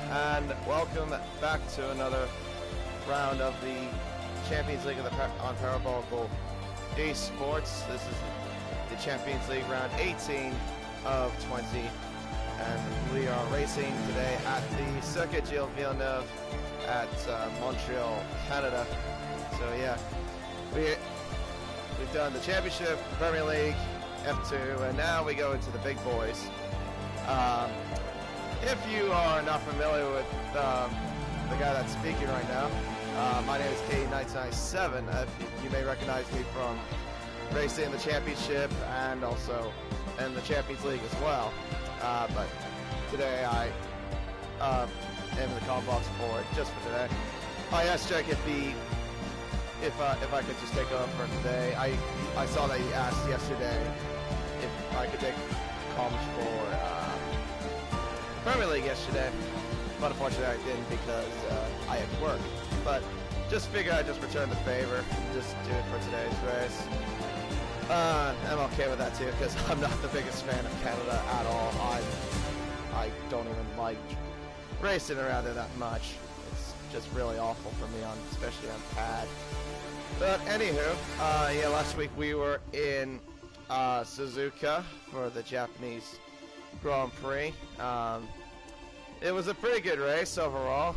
and welcome back to another round of the Champions League on Parabolical eSports. This is the Champions League round 18 of 20, and we are racing today at the Circuit Gilles Villeneuve at Montreal, Canada. So yeah, we've done the Championship, Premier League, F2, and now we go into the big boys. If you are not familiar with the guy that's speaking right now, my name is K997. You may recognize me from racing in the Championship and also in the Champions League as well. But today I am in the comm box for just for today. I asked Jake if I could just take over for today. I saw that he asked yesterday if I could take comms for Premier League yesterday, but unfortunately I didn't because I had to work. But just figured I'd just return the favor, just do it for today's race. I'm okay with that too because I'm not the biggest fan of Canada at all. I don't even like racing around there that much. It's just really awful for me, especially on pad. But anywho, yeah, last week we were in Suzuka for the Japanese Grand Prix. It was a pretty good race overall.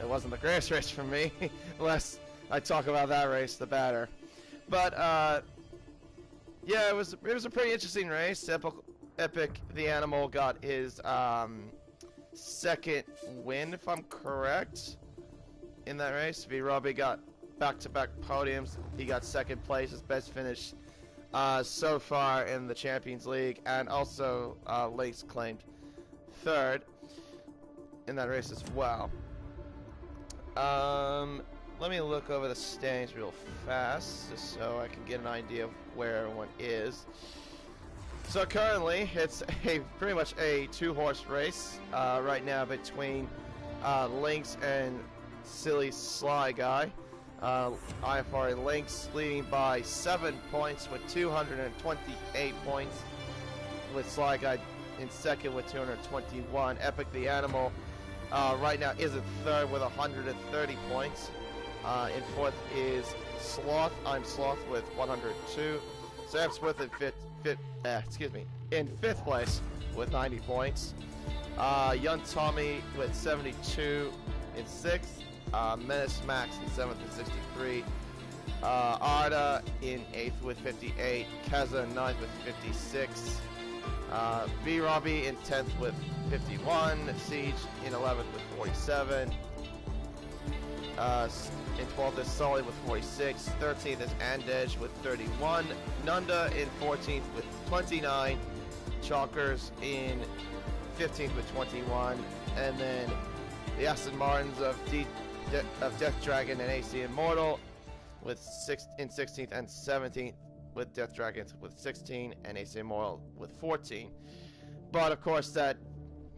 It wasn't the greatest race for me. The less I talk about that race, the better. But yeah, it was a pretty interesting race. Epic the Animal got his second win, if I'm correct, in that race. V. Robbie got back-to-back podiums. He got second place, his best finish so far in the Champions League, and also Lace claimed third in that race as well. Let me look over the standings real fast just so I can get an idea of where everyone is. So currently it's pretty much a two-horse race right now between Lynx and Silly Sly Guy. IFRA Lynx leading by 7 points with 228 points, with Sly Guy in second with 221. Epic the Animal right now is in third with 130 points. In fourth is Sloth. I'm Sloth with 102. Sam Smith in fifth place with 90 points. Young Tommy with 72 in sixth. Menace Max in 7th with 63. Arda in 8th with 58. Kaza in 9th with 56. V. Robbie in 10th with 51. Siege in 11th with 47. In 12th is Sully with 46. 13th is Andej with 31. Nunda in 14th with 29. Chalkers in 15th with 21. And then the Aston Martins of Death Dragon and AC Immortal with 16th and 17th, with Death Dragons with 16 and AC Immortal with 14. But of course that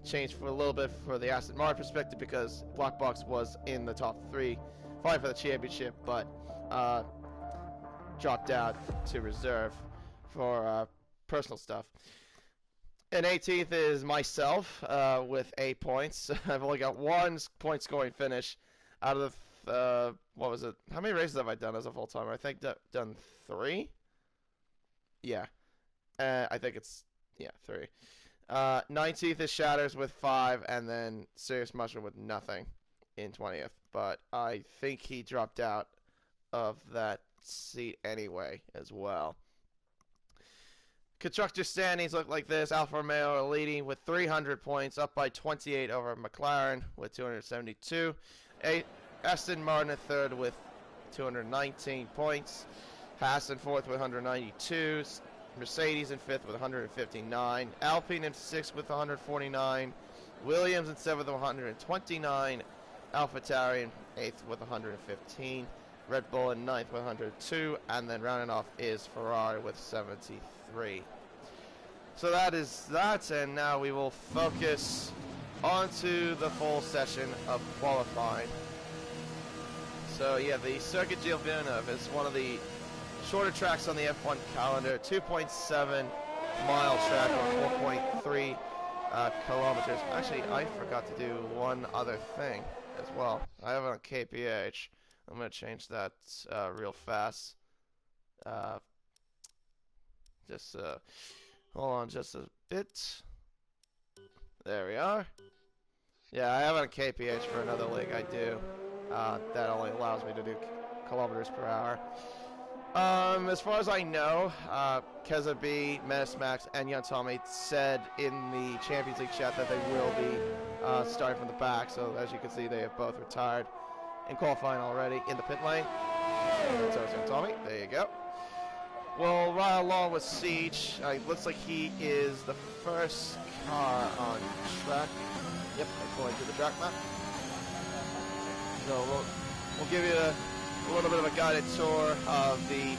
changed for a little bit for the Aston Martin perspective because Black Box was in the top 3 fighting for the championship, but dropped out to reserve for personal stuff. And 18th is myself with 8 points. I've only got 1 point scoring finish out of the, what was it? How many races have I done as a full timer? I think done 3. Yeah, I think it's 3. 19th is Shatters with 5, and then Serious Mushroom with nothing in 20th. But I think he dropped out of that seat anyway as well. Constructor standings look like this. Alfa Romeo are leading with 300 points, up by 28 over McLaren with 272. Aston Martin in third with 219 points. Haas in fourth with 192. Mercedes in fifth with 159. Alpine in sixth with 149. Williams in seventh with 129. AlphaTauri in eighth with 115. Red Bull in ninth with 102. And then rounding off is Ferrari with 73. So that is that, and now we will focus onto the full session of qualifying. So yeah, the Circuit Gilles Villeneuve is one of the shorter tracks on the F1 calendar. 2.7 mile track or 4.3 kilometers. Actually, I forgot to do one other thing as well. I have it on KPH. I'm going to change that real fast. Just hold on just a bit. There we are. Yeah, I have it on KPH for another league I do. That only allows me to do kilometers per hour. As far as I know, Keza B, Menace Max, and Young Tommy said in the Champions League chat that they will be starting from the back. So as you can see, they have both retired in qualifying already in the pit lane. And so is Young Tommy. There you go. We'll ride along with Siege. Looks like he is the first car on track. Yep, according to the track map. So we'll give you a little bit of a guided tour of the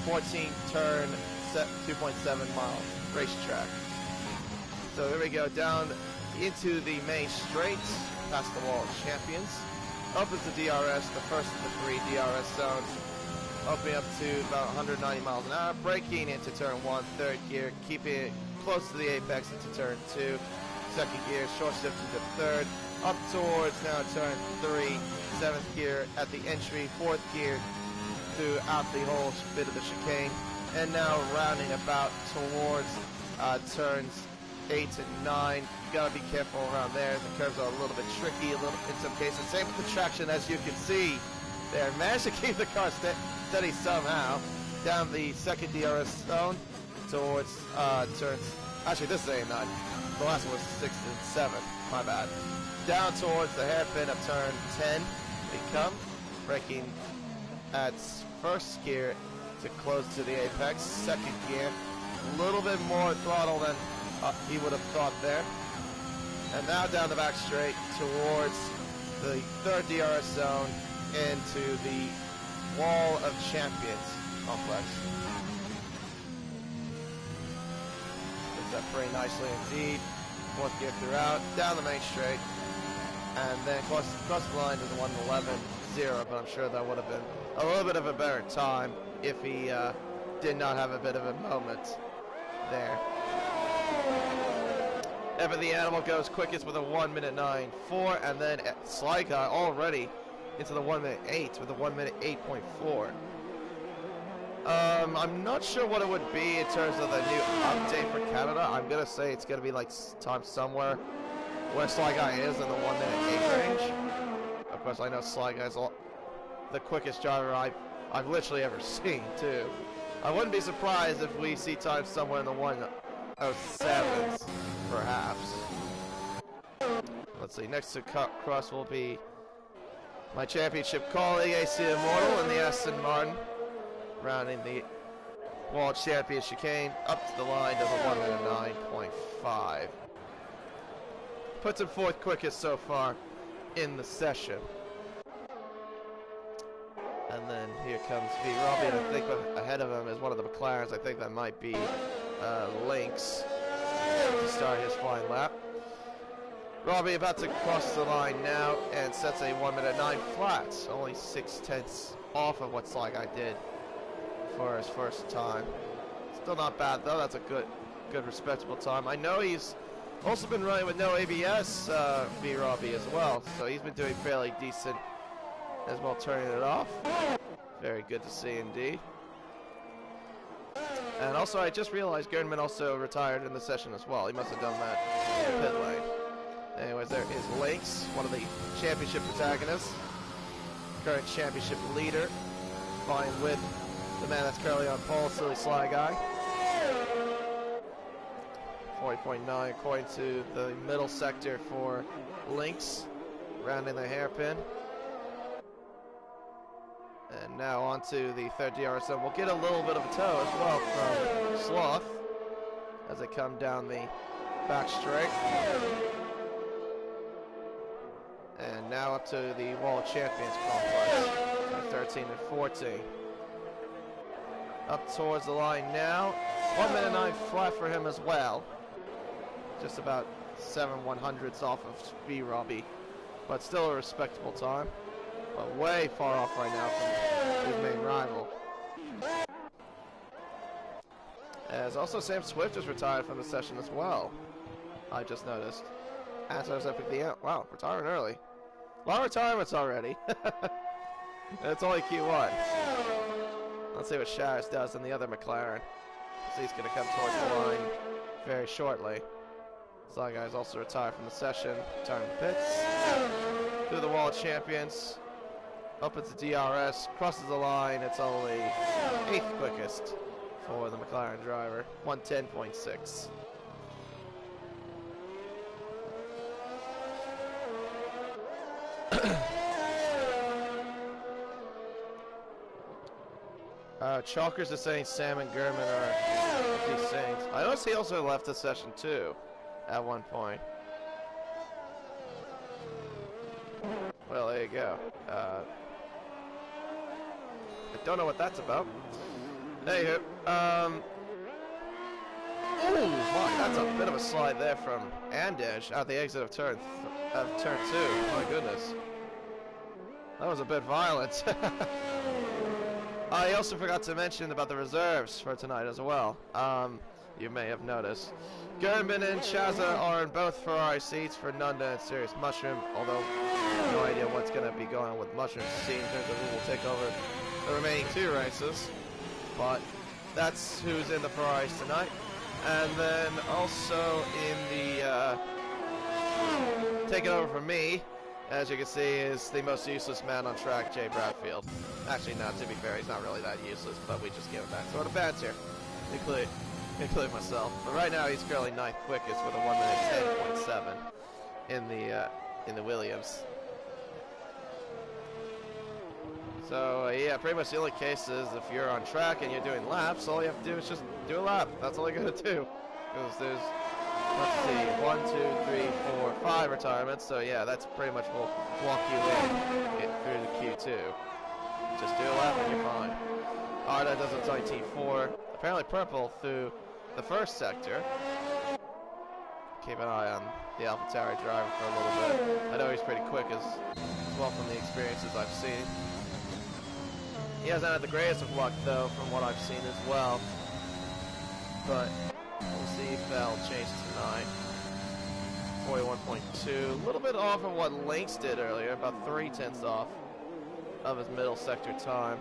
14-turn 2.7 mile racetrack. So here we go, down into the main straight, past the wall of champions. Opens the DRS, the first of the 3 DRS zones. Opening up to about 190 miles an hour, braking into turn 1, third gear, keeping it close to the apex into turn 2. Second gear, short shift into third, up towards now turn 3, 7th gear at the entry, 4th gear throughout the whole bit of the chicane, and now rounding about towards turns 8 and 9. You gotta be careful around there. The curves are a little bit tricky, in some cases. Same with the traction, as you can see there. Managed to keep the car steady somehow down the second DRS zone towards turns. Actually, this is 8 and 9. The last one was 6 and 7. My bad. Down towards the hairpin of turn 10. We come, braking at first gear to close to the apex. Second gear, a little bit more throttle than he would have thought there. And now down the back straight towards the third DRS zone into the Wall of Champions complex. Does that pretty nicely indeed. 4th gear throughout, down the main straight, and then across the line to the 111.0, but I'm sure that would have been a little bit of a better time if he did not have a bit of a moment there. Ever the Animal goes quickest with a 1:09.4, and then Sly Guy already into the 1:08 with a 1:08.4. I'm not sure what it would be in terms of the new update for Canada. I'm gonna say it's gonna be like time somewhere where Sly Guy is in the 1:08 range. Of course, I know Sly Guy's the quickest driver I've literally ever seen too. I wouldn't be surprised if we see time somewhere in the 1:07s, perhaps. Let's see. Next to Cross will be my championship colleague, AC Immortal, and the Aston Martin, rounding the World Champion chicane up to the line of a 1:09.5. Puts him 4th quickest so far in the session. And then here comes V. Robbie, and I think ahead of him is one of the McLarens. I think that might be Lynx to start his flying lap. Robbie about to cross the line now and sets a 1:09 flat, only 6/10 off of what Sly Guy did for his first time. Still not bad though. That's a good respectable time. I know he's also been running with no ABS, V. Robbie as well, so he's been doing fairly decent as well, turning it off. Very good to see indeed. And also, I just realized Gernman also retired in the session as well. He must have done that in the pit lane. Anyways, there is Lynx, one of the championship protagonists, current championship leader, flying with the man that's currently on pole, Silly Sly Guy. 40.9 according to the middle sector for Lynx, rounding the hairpin. And now onto the third DRS zone. We'll get a little bit of a tow as well from Sloth as they come down the back straight. And now up to the Wall of Champions complex, 13 and 14. Up towards the line now. 1:09 flat for him as well. Just about 7/100ths off of V. Robbie, but still a respectable time. But way far off right now from his main rival. As also Sam Swift is retired from the session as well. I just noticed. As I was up at the end. Wow, retiring early. A lot of retirements already. It's only Q1. Let's see what Shires does in the other McLaren. So he's going to come towards the line very shortly. So that guy's also retired from the session. Retiring the pits. Through the wall of champions. Up into DRS. Crosses the line. It's only 8th quickest for the McLaren driver. 110.6. Chalkers is saying Sam and Gurman are these things. I noticed he also left the session too at one point. Well, there you go. I don't know what that's about. Anywho, oh my, that's a bit of a slide there from Andej at the exit of turn 2. My goodness, that was a bit violent. I also forgot to mention about the reserves for tonight as well. You may have noticed. Gurman and Chaza are in both Ferrari seats for Nunda and Sirius Mushroom, although I have no idea what's going to be going on with Mushroom's team in terms of who will take over the remaining 2 races. But that's who's in the Ferraris tonight. And then also in the taking over from me, as you can see, is the most useless man on track, Jay Bradfield. Actually, no, to be fair, he's not really that useless, but we just give him back. So what a badge here, include myself. But right now, he's currently 9th quickest with a 1:10.7 in the Williams. So yeah, pretty much the only case is if you're on track and you're doing laps, all you have to do is just do a lap. That's all you gotta do. Because there's, let's see, 1, 2, 3, 4, 5 retirements. So yeah, that's pretty much will walk you in through the Q2. Just do a lap and you're fine. Arda does its on T4. Apparently purple through the first sector. Keep an eye on the AlphaTauri driver for a little bit. I know he's pretty quick as well from the experiences I've seen. He hasn't had the greatest of luck though, from what I've seen as well. But we'll see if that'll change tonight. 41.2, a little bit off of what Lynx did earlier, about 0.3 off of his middle sector time.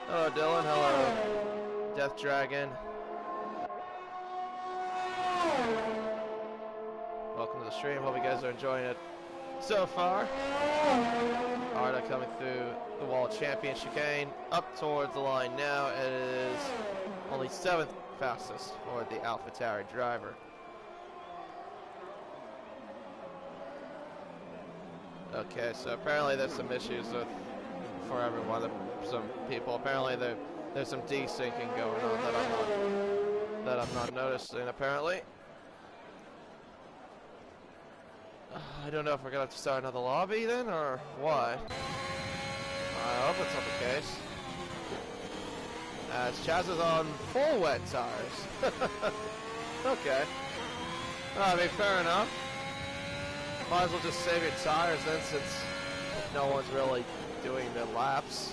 Hello Dylan, hello Death Dragon. Welcome to the stream, hope you guys are enjoying it so far. Arda coming through the wall of champion chicane, up towards the line now. It is only 7th fastest for the AlphaTauri driver. Okay, so apparently there's some issues for everyone. Some people apparently there's some desyncing going on that I'm not noticing apparently. I don't know if we're gonna have to start another lobby then, or what? I hope it's not the case. As Chaz is on full wet tires. Okay. I mean, fair enough. Might as well just save your tires then, since no one's really doing the laps.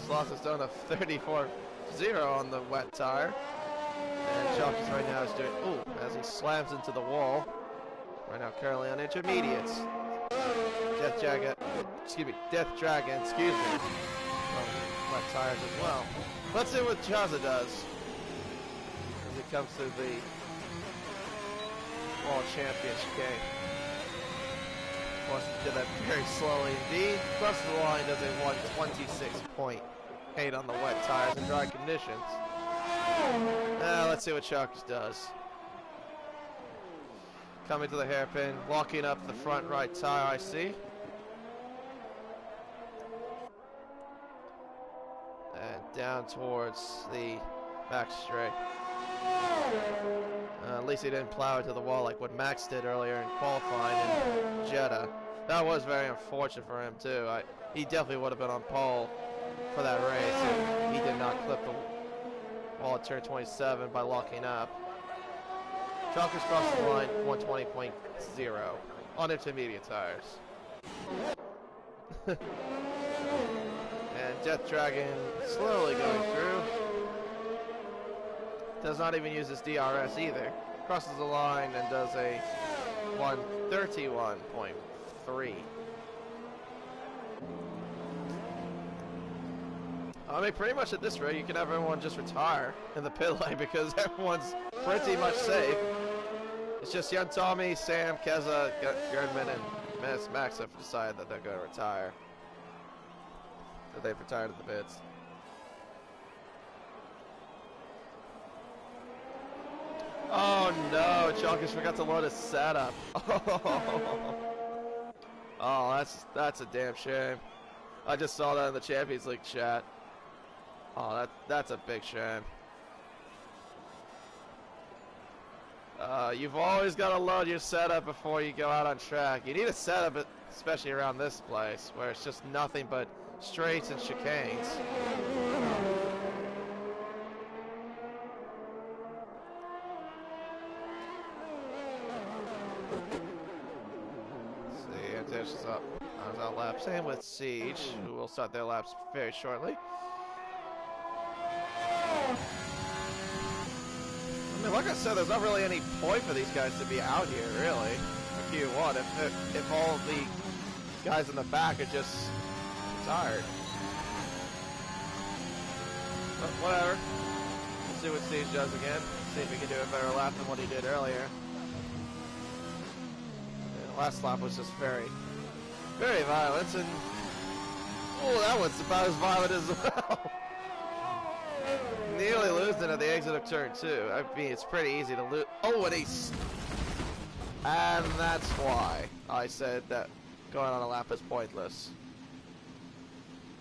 Sloth has done a 34.0 on the wet tire. And Chalky's right now is doing, ooh, as he slams into the wall. Right now currently on intermediates. Death Dragon, excuse me. Wet tires as well. Let's see what Chaza does as it comes to the World Championship game. Of course, he did that very slowly indeed. Crosses the line, does a 126.8 on the wet tires in dry conditions. Let's see what Chalkers does. Coming to the hairpin, locking up the front right tire, I see. And down towards the back straight. At least he didn't plow it to the wall like what Max did earlier in qualifying in Jeddah. That was very unfortunate for him too. He definitely would have been on pole for that race if he did not clip the wall at turn 27 by locking up. Chalkers crossed the line 120.0 on intermediate tires. And Death Dragon slowly going through. Does not even use his DRS either. Crosses the line and does a 131.3. I mean, pretty much at this rate, you can have everyone just retire in the pit lane because everyone's pretty much safe. It's just young Tommy, Sam, Keza, Gerdman, and Max have decided that they're going to retire. That they've retired at the pits. Oh no, Chalkers forgot to load his setup. Oh, that's a damn shame. I just saw that in the Champions League chat. Oh, that's a big shame. You've always got to load your setup before you go out on track. You need a setup, especially around this place, where it's just nothing but straights and chicanes. Let's see, Antish is up. I was out lap. Same with Siege, who will start their laps very shortly. I mean, like I said, there's not really any point for these guys to be out here, really. For Q1, if all of the guys in the back are just tired. But whatever. We'll see what Siege does again. See if he can do a better lap than what he did earlier. The last lap was just very, very violent, and oh, that one's about as violent as well. Nearly losing at the exit of turn 2. I mean, it's pretty easy to lose. Oh, and and that's why I said that going on a lap is pointless.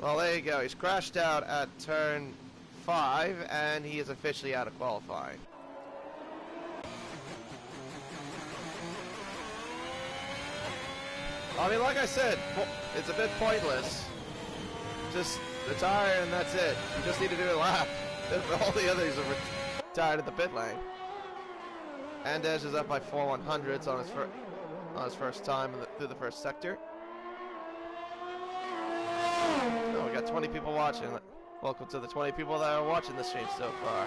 Well, there you go. He's crashed out at turn 5, and he is officially out of qualifying. I mean, like I said, it's a bit pointless. Just retire and that's it. You just need to do a lap. All the others are retired at the pit lane. Andes is up by 4 100ths on his first time through the first sector. Oh, we got 20 people watching. Welcome to the 20 people that are watching the stream so far.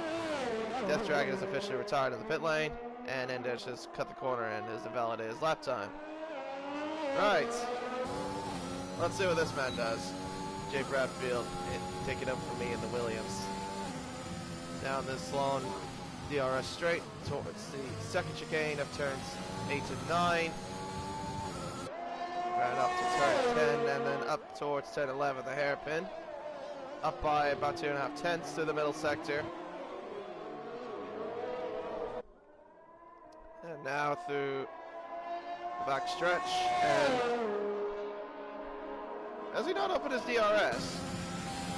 Death Dragon is officially retired in the pit lane, and Andes has cut the corner and has invalidated his lap time. Right. Let's see what this man does. Jay Bradfield taking up for me in the Williams. Down this long DRS straight towards the second chicane of turns 8 and 9. Right up to turn 10 and then up towards turn 11, the hairpin. Up by about 2.5 tenths to the middle sector. And now through the back stretch. And has he not opened his DRS?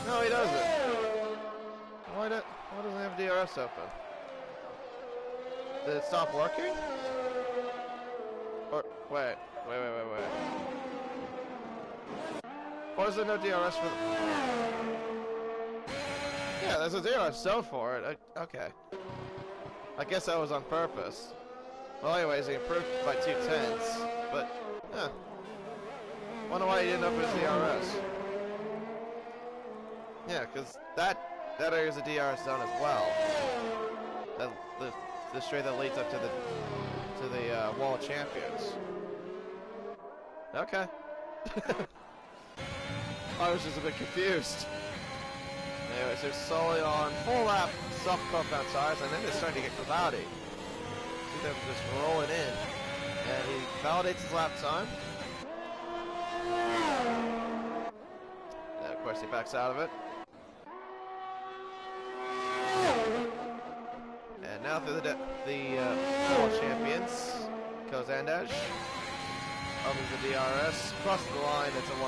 No, he doesn't. Why doesn't he have DRS open? Did it stop working? Or wait. Or is there no DRS for the... Yeah, there's a DRS zone for it. Okay. I guess that was on purpose. Well, anyways, he improved by 2 tenths, but wonder why he didn't open his DRS. Yeah, because that area is a DRS zone as well. The straight that leads up to the Wall of Champions. Okay. I was just a bit confused. Anyways, they're solely on full lap soft compound tires, and then they're starting to get cloudy. See them just rolling in, and he validates his lap time. And of course, he backs out of it. And now through the World Champions goes Andes. Opens the DRS, crosses the line, it's a 109.2.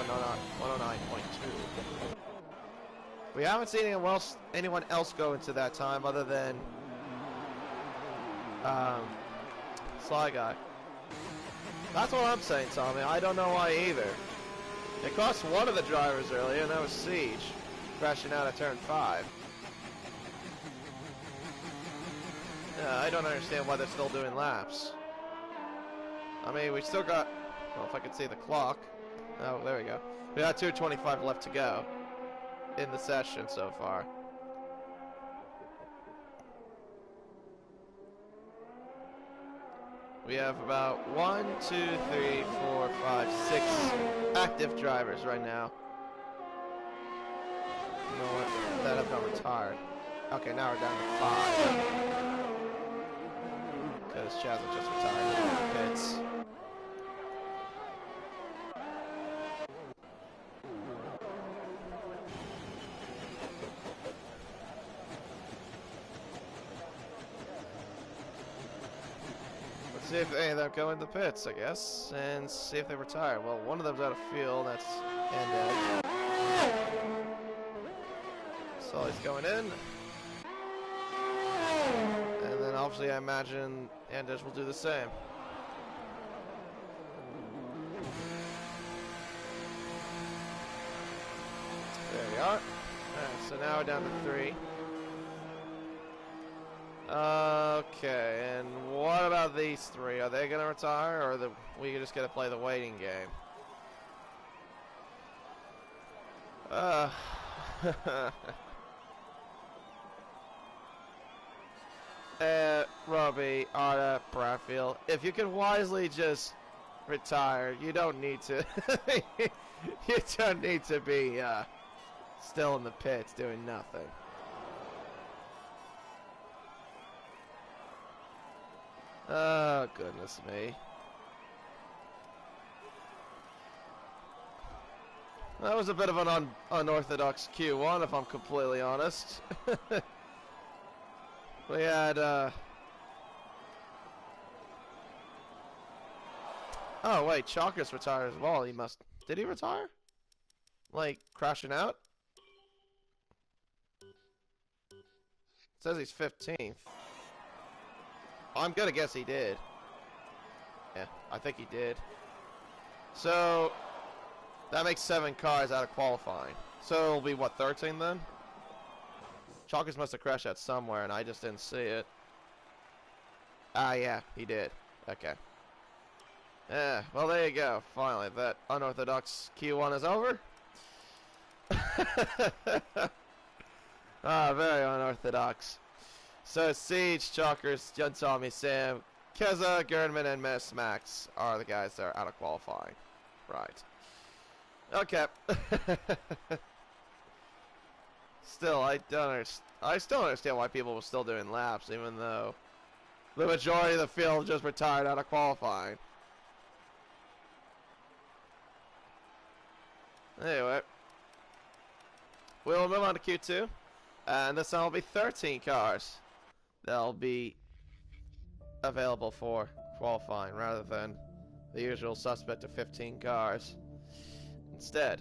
We haven't seen anyone else go into that time other than Sly Guy. That's what I'm saying, Tommy. I don't know why either. It cost one of the drivers earlier, and that was Siege, crashing out at turn 5. I don't understand why they're still doing laps. I mean, we still got... Well, if I could see the clock. Oh, there we go. We got 2:25 left to go. in the session so far. We have about 1, 2, 3, 4, 5, 6 active drivers right now. No, that have not retired. Okay, now we're down to 5. Because Chaz just retired in the pits. Let's see if any of them go into pits, I guess, and see if they retire. Well, one of them's out of fuel, that's Ended. So he's going in. And then obviously I imagine Ended will do the same. There we are. Alright, so now we're down to 3. Okay, and what about these 3? Are they going to retire, or are we just going to play the waiting game? Robbie, Arda, Bradfield, if you can wisely just retire, you don't need to. You don't need to be still in the pits doing nothing. Oh, goodness me. That was a bit of an unorthodox Q1, if I'm completely honest. We had, oh, wait, Chalkers retired as well. He must... Did he retire? Like, crashing out? It says he's 15th. I'm gonna guess he did. Yeah, I think he did. So, that makes 7 cars out of qualifying. So it'll be, what, 13 then? Chalkers must have crashed out somewhere, and I just didn't see it. Ah, yeah, he did. Okay. Yeah, well, there you go. Finally, that unorthodox Q1 is over. Ah, very unorthodox. So, Siege, Chalkers, John Tommy, Sam, Keza, Gernman, and Miss Max are the guys that are out of qualifying. Right. Okay. Still, I still understand why people were still doing laps, even though the majority of the field just retired out of qualifying. Anyway, we'll move on to Q2, and this time will be 13 cars that'll be available for qualifying, rather than the usual suspect of 15 cars instead.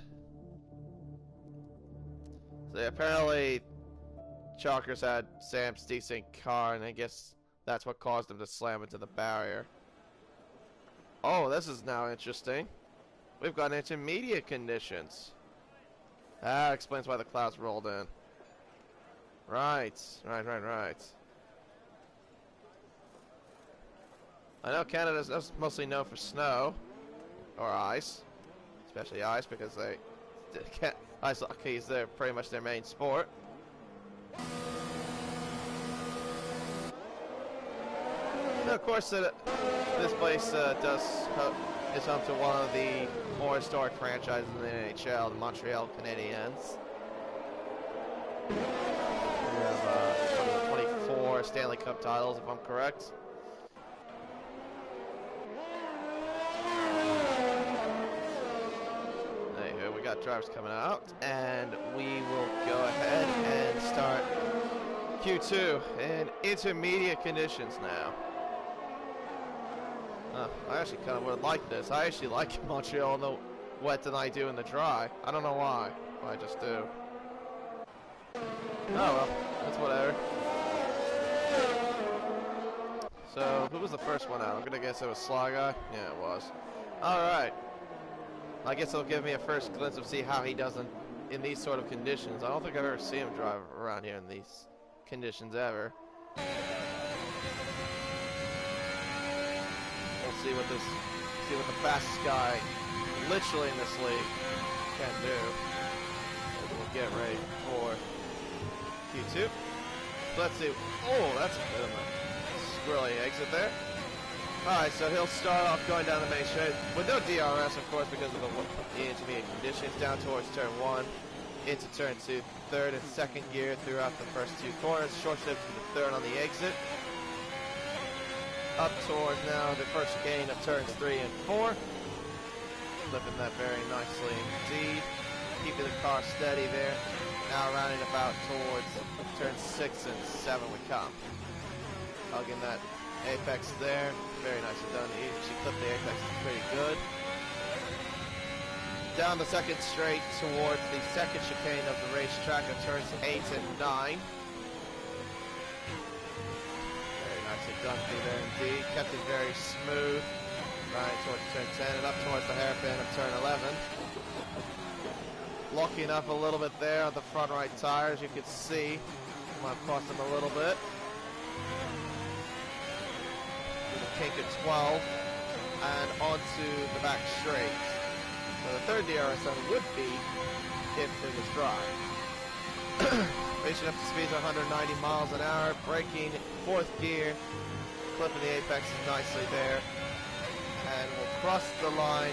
So apparently, Chalkers had Sam's decent car, and I guess that's what caused him to slam into the barrier. Oh, this is now interesting. We've got intermediate conditions. That explains why the clouds rolled in. Right. I know Canada's mostly known for snow, or ice, especially ice, because they ice hockey is pretty much their main sport. And of course, this place is home to one of the more historic franchises in the NHL, the Montreal Canadiens. We have 24 Stanley Cup titles, if I'm correct. Anywho, we got drivers coming out, and we will go ahead and start Q2 in intermediate conditions now. I actually kind of would like this. I actually like Montreal in the wet than I do in the dry. I don't know why, but I just do. Oh well, that's whatever. So, who was the first one out? I'm gonna guess it was Sly Guy? Yeah, it was. Alright. I guess it'll give me a first glimpse of see how he does in these sort of conditions. I don't think I've ever seen him drive around here in these conditions ever. See what the fastest guy, literally in this league, can do. We'll get ready for Q2. Let's see. Oh, that's a bit of a squirrely exit there. Alright, so he'll start off going down the main straight with no DRS, of course, because of the intermediate conditions, down towards turn 1, into turn 2, third and second gear throughout the first 2 corners, short shift to the third on the exit. Up towards now the first gain of turns 3 and 4. Flipping that very nicely indeed. Keeping the car steady there. Now rounding about towards turns 6 and 7 we come. Hugging that apex there. Very nicely done. She clipped the apex pretty good. Down the second straight towards the second chicane of the racetrack of turns 8 and 9. Very nicely done through there indeed. Kept it very smooth. Right towards turn 10 and up towards the hairpin of turn 11. Locking up a little bit there on the front right tire, as you can see. Might have cost him a little bit. With a kink at 12 and onto the back straight. So the third DRS zone would be if it was dry. Racing up to speeds of 190 miles an hour, braking 4th gear, clipping the apexes nicely there. And we'll cross the line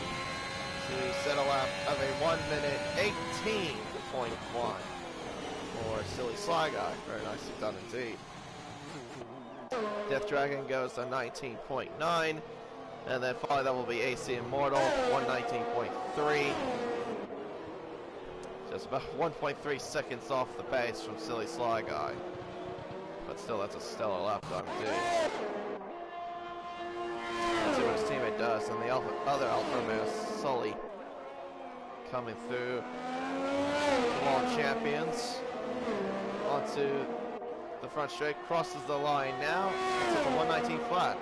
to set a lap of a 1 minute 18.1 for Silly Sly Guy. Very nicely done indeed. Death Dragon goes to 19.9, and then finally that will be AC Immortal 119.3. Just about 1.3 seconds off the pace from Silly Sly Guy, but still that's a stellar lap time indeed. Let's see what his teammate does, and the other Alfa Romeo Sully coming through the wall of champions onto the front straight, crosses the line now, it's a 119 flat.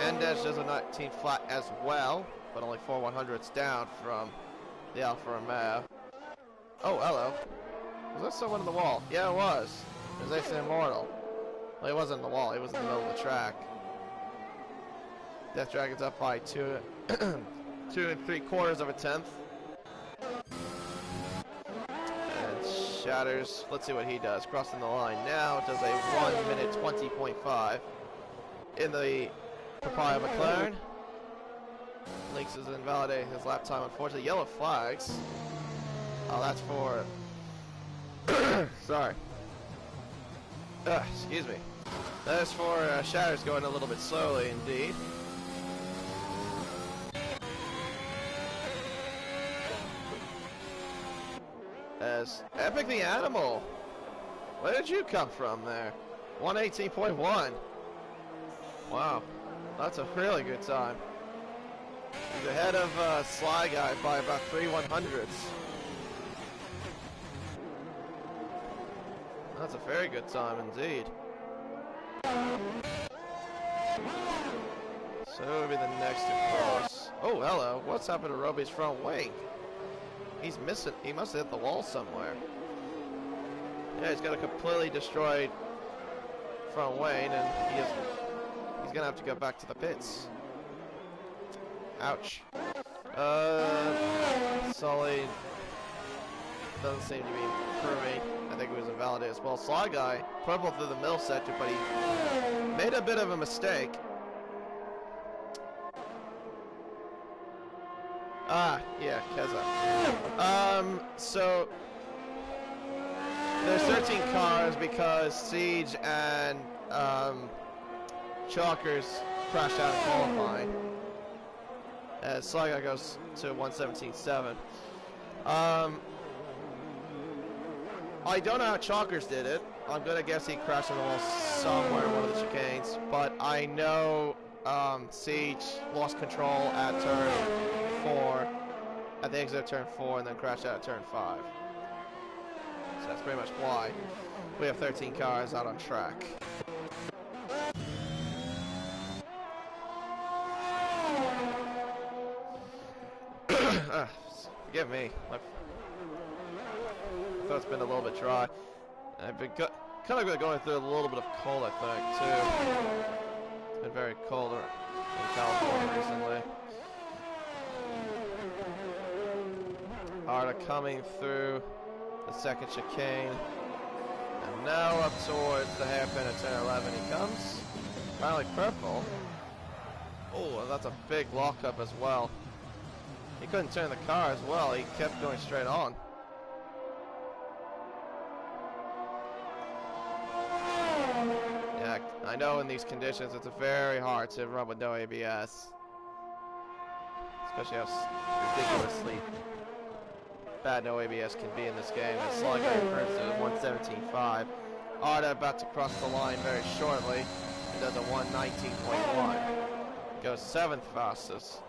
Andesh does a 19 flat as well, but only 4 100ths down from the Alfa Romeo. Oh, hello. Was there someone in the wall? Yeah, it was. It was AC Immortal. Well, he wasn't in the wall, he was in the middle of the track. Death Dragon's up by 2 3/4 of a tenth. And Shatters, let's see what he does. Crossing the line now, does a 1 minute 20.5 in the Papaya McLaren. Leaks is invalidating his lap time, unfortunately. Yellow flags. Oh, that's for... Sorry. Excuse me. That is for Shatters going a little bit slowly indeed. As Epic the Animal, where did you come from there? 118.1. Wow, that's a really good time. He's ahead of Sly Guy by about 3 100ths. That's a very good time indeed. So it'll be the next to cross. Oh, hello. What's happened to Roby's front wing? He's missing. He must have hit the wall somewhere. Yeah, he's got a completely destroyed front wing, and he's gonna have to go back to the pits. Ouch. Sully doesn't seem to be improving. I think it was invalidated as well. Sly Guy purple through the middle sector, but he made a bit of a mistake. Ah, yeah, Keza. So there's 13 cars because Siege and Chalkers crashed out in qualifying. As Sly Guy goes to 117.7. I don't know how Chalkers did it. I'm gonna guess he crashed on the wall somewhere in one of the chicanes, but I know Siege lost control at turn 4, at the exit of turn 4, and then crashed out at turn 5. So that's pretty much why we have 13 cars out on track. Forgive me. My throat's been a little bit dry. I've been kind of going through a little bit of cold, I think, too. It's been very cold in California recently. Arda coming through the second chicane. And now up towards the hairpin at turn 11 he comes. Finally purple. Oh, that's a big lockup as well. He couldn't turn the car as well. He kept going straight on. Yeah, I know in these conditions it's very hard to run with no ABS. Especially how ridiculously bad no ABS can be in this game. And Sly Guy improves to 117.5. Arda about to cross the line very shortly. He does a 119.1. Goes 7th fastest.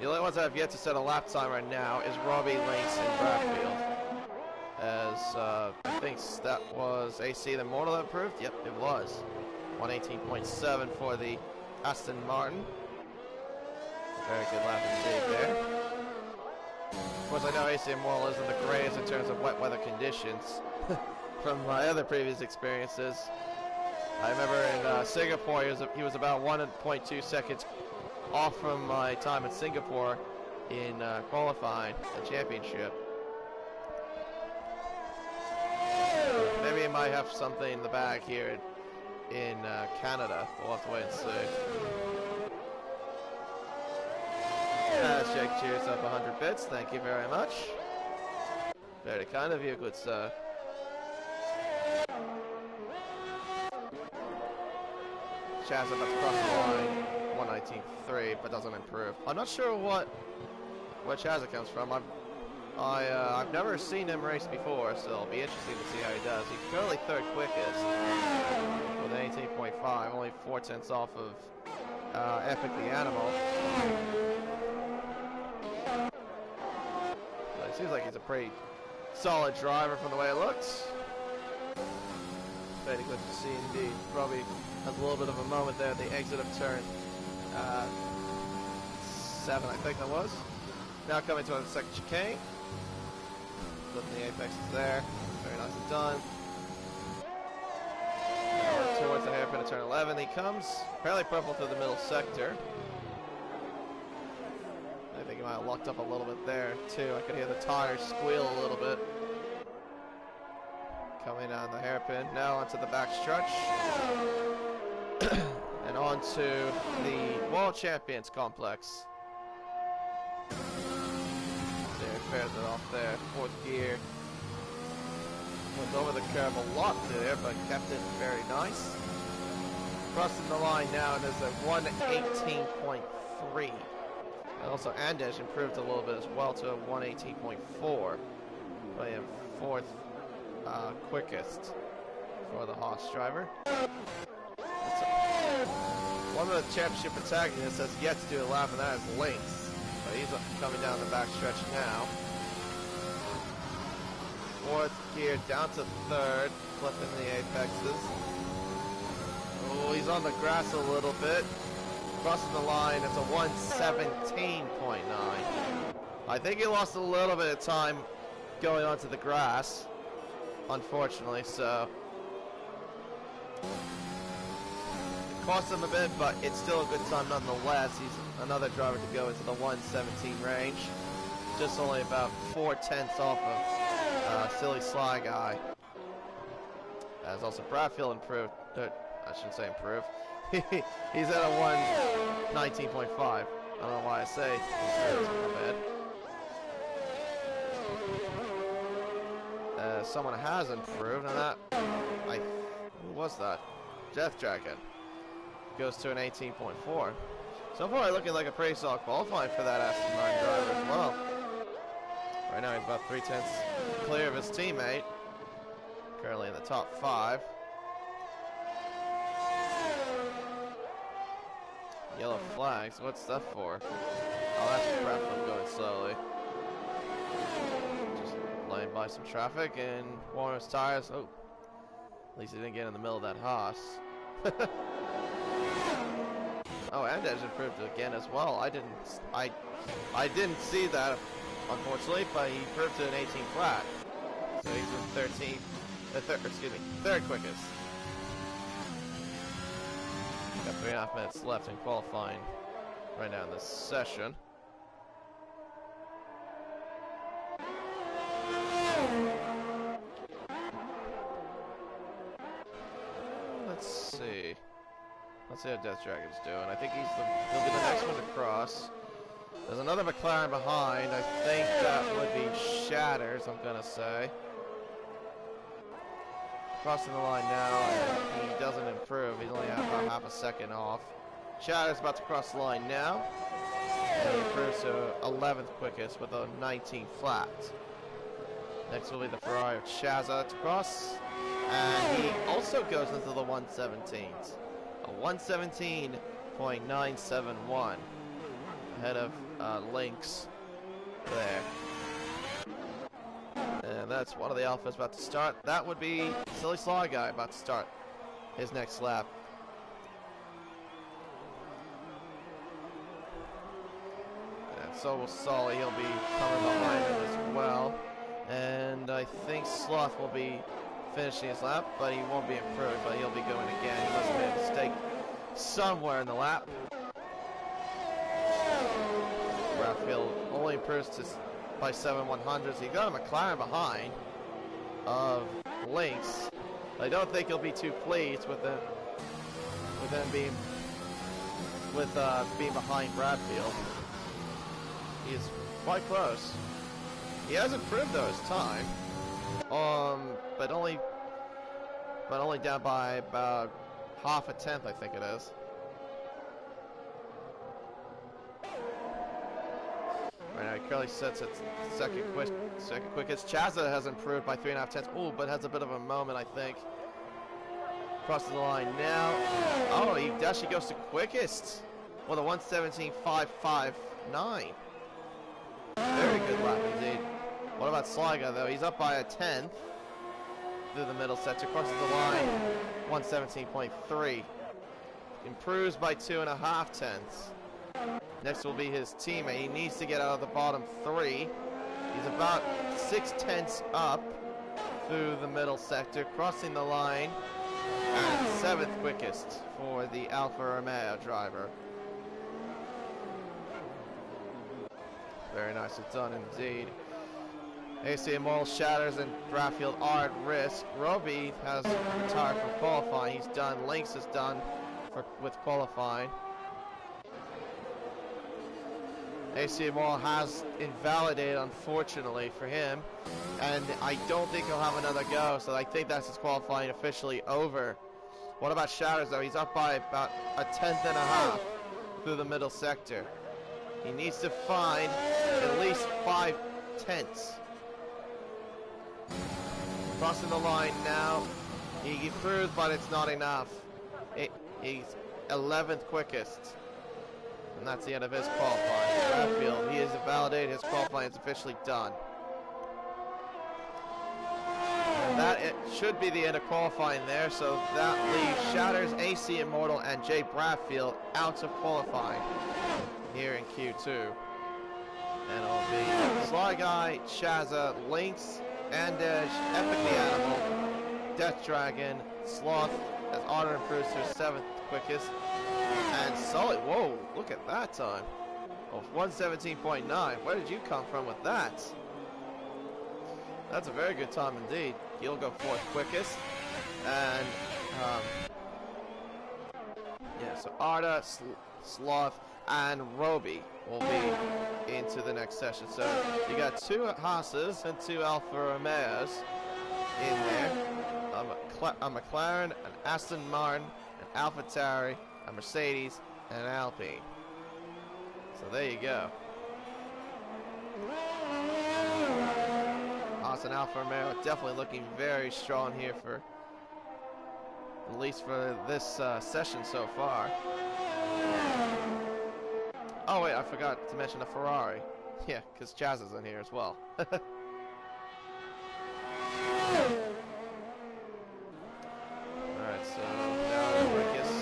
The only ones that have yet to set a lap time right now is Robbie, Lynx, and Bradfield. As I think that was AC the Mortal that improved. Yep, it was. 118.7 for the Aston Martin. Very good lap indeed there. Of course, I know AC Immortal isn't the greatest in terms of wet weather conditions from my other previous experiences. I remember in Singapore, he was about 1.2 seconds off from my time in Singapore in qualifying the championship. Maybe he might have something in the bag here in Canada. We'll have to wait and see. Jake cheers up 100 bits. Thank you very much. Very kind of you, good sir. Chaz about to cross the line, 119.3, but doesn't improve. I'm not sure where Chaz comes from. I've never seen him race before, so it'll be interesting to see how he does. He's currently 3rd quickest with an 18.5, only 4/10 off of Epic the Animal. But it seems like he's a pretty solid driver from the way it looks. Very good to see indeed. Probably has a little bit of a moment there at the exit of turn 7, I think that was. Now coming to the second chicane. Flipping the apex is there. Very nicely done. Towards the hairpin of turn 11 he comes. Apparently purple through the middle sector. I think he might have locked up a little bit there too. I could hear the tires squeal a little bit. Coming down the hairpin. Now onto the back stretch. And onto the World Champions Complex. There, pairs it off there. 4th gear. Went over the curve a lot there, but kept it very nice. Crossing the line now, and there's a 118.3. And also Andes improved a little bit as well to a 118.4. But yeah, 4th quickest for the Haas driver. One of the championship protagonists has yet to do a lap, and that is Lynx. But he's coming down the back stretch now. 4th gear down to 3rd, flipping the apexes. Oh, he's on the grass a little bit. Crossing the line, it's a 117.9. I think he lost a little bit of time going onto the grass, unfortunately, so it cost him a bit, but it's still a good time nonetheless. He's another driver to go into the 117 range, just only about 4/10 off of Silly Sly Guy. As also Bradfield improved, I shouldn't say improved. He's at a 119.5. I don't know why I say improved. My bad. Someone has improved, and that who was that? Death Dragon goes to an 18.4. So far, looking like a pretty solid qualifying for that Aston Martin driver as well. Right now, he's about 3/10 clear of his teammate. Currently in the top 5. Yellow flags, what's that for? Oh, that's Bradfield going slowly. Just laying by some traffic and warming his tires. Oh, at least he didn't get in the middle of that Haas. Oh, and Edge improved again as well. I didn't see that, unfortunately, but he improved to an 18 flat. So he's in 3rd quickest. Got 3.5 minutes left in qualifying right now in this session. let's see. Let's see how Death Dragon's doing. I think he'll be the next one to cross. There's another McLaren behind. I think that would be Shatters, I'm gonna say. Crossing the line now, and he doesn't improve. He's only about half a second off. Shatters about to cross the line now. And he improves to 11th quickest with a 19 flat. Next will be the Ferrari of Chaza to cross. And he also goes into the 117s. A 117.971. Ahead of Lynx there. And that's one of the Alphas about to start. That would be Silly Sly Guy about to start his next lap. And so will Sully. He'll be coming behind him as well. And I think Sloth will be finishing his lap, but he won't be improved, but he'll be going again. He must have made a mistake somewhere in the lap. Bradfield only improves by 7/100ths. He got a McLaren behind of Lynx. I don't think he'll be too pleased with them being behind Bradfield. He is quite close. He has improved though his time, but only down by about half a tenth, I think it is. Right now, he currently sits at second quickest. Chaza has improved by 3.5 tenths. Oh, but has a bit of a moment, I think. Crosses the line now. Oh, he actually goes to quickest. Well, the 117.559. Very good lap indeed. What about Sly Guy though? He's up by a tenth through the middle sector. Crosses the line. 117.3. Improves by 2.5 tenths. Next will be his teammate. He needs to get out of the bottom three. He's about 6 tenths up through the middle sector, crossing the line at 7th quickest for the Alfa Romeo driver. Very nicely done indeed. AC Immortal, Shatters, and Bradfield are at risk. Roby has retired from qualifying. He's done. Lynx is done with qualifying. AC Immortal has invalidated, unfortunately for him, and I don't think he'll have another go, so I think that's his qualifying officially over. What about Shatters though? He's up by about a tenth and a half through the middle sector. He needs to find at least 5 tenths. Crossing the line now. He improves, but it's not enough. He's 11th quickest. And that's the end of his qualifying. Bradfield, he is invalidated. His qualifying is officially done. And that should be the end of qualifying there. So that leaves Shatters, AC Immortal, and Jay Bradfield out of qualifying here in Q2. And it'll be Sly Guy, Chaza, Lynx, Andesh, Epic the Animal, Death Dragon, Sloth, as Otter improves to his 7th quickest. And Sully, whoa, look at that time. Of 117.9. Where did you come from with that? That's a very good time indeed. He'll go 4th quickest. And, yeah, so Arda, Sloth, and Roby will be into the next session. So you got 2 Haas's and 2 Alfa Romeos in there. A McLaren, an Aston Martin, an AlphaTauri, a Mercedes, and an Alpine. So there you go. Haas and Alfa Romeo definitely looking very strong here for, at least for this session so far. Oh wait, I forgot to mention the Ferrari. Yeah, because Chaz is in here as well. Alright, so now Marcus.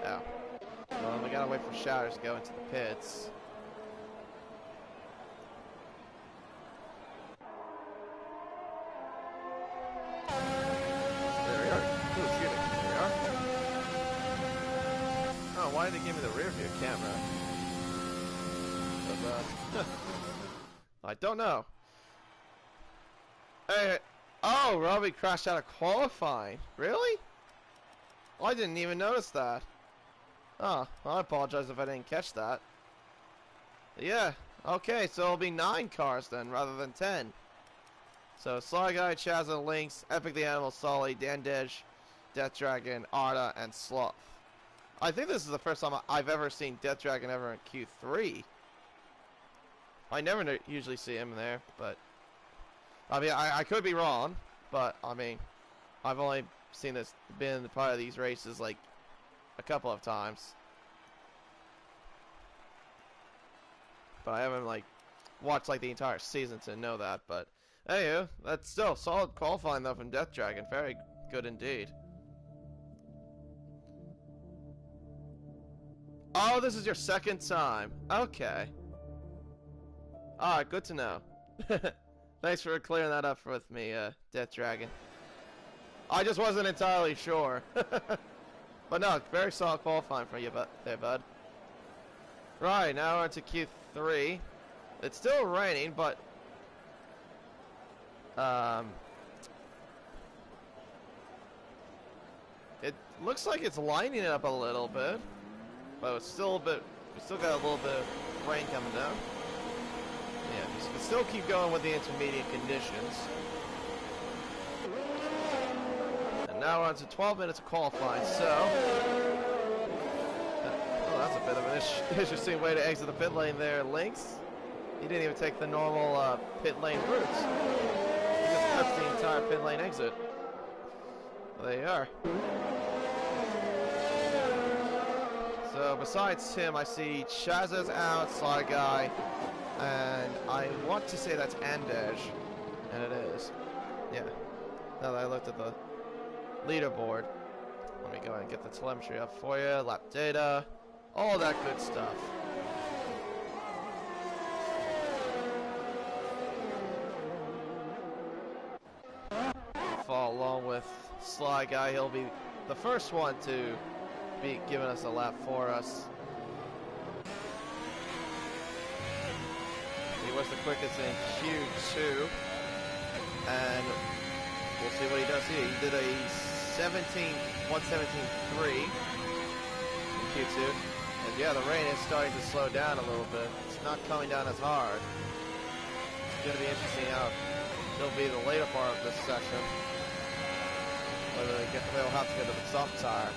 Oh. Well, we gotta wait for Shatters to go into the pits. There we are. Ooh, shooting. There we are. Oh, why did they give me the rear view camera? I don't know. Hey, oh, Robbie crashed out of qualifying. Really? I didn't even notice that. Oh, I apologize if I didn't catch that. Yeah, okay, so it'll be 9 cars then, rather than 10. So, Sly Guy, Chazza, Lynx, Epic the Animal, Solly, Dandej, Death Dragon, Arda, and Sloth. I think this is the first time I've ever seen Death Dragon ever in Q3. I never usually see him there, but... I mean, I could be wrong, but, I mean, I've only seen this, been part of these races, like, a couple of times. But I haven't, like, watched, like, the entire season to know that, but... Anywho, that's still solid qualifying, though, from Death Dragon. Very good indeed. Oh, this is your second time. Okay. Alright, good to know. Thanks for clearing that up with me, Death Dragon. I just wasn't entirely sure. But no, very solid qualifying for you there, bud. Right, now we're into Q3. It's still raining, but... it looks like it's lining it up a little bit. But it's still a bit... We still got a little bit of rain coming down. Yeah, you can still keep going with the intermediate conditions. And now we're on to 12 minutes of qualifying, so... oh, that's a bit of an interesting way to exit the pit lane there, Lynx. He didn't even take the normal pit lane route. He just left the entire pit lane exit. Well, there you are. So besides him, I see Chazza's out, Sly Guy, and I want to say that's Andej, and it is. Yeah. Now that I looked at the leaderboard, let me go ahead and get the telemetry up for you, lap data, all that good stuff. Follow along with Sly Guy. He'll be the first one to be giving us a lap for us. He was the quickest in Q2, and we'll see what he does here. He did a 1:17.3 in Q2, and yeah, the rain is starting to slow down a little bit. It's not coming down as hard. It's going to be interesting how it'll be the later part of this session. Whether they'll have to go to the soft tire.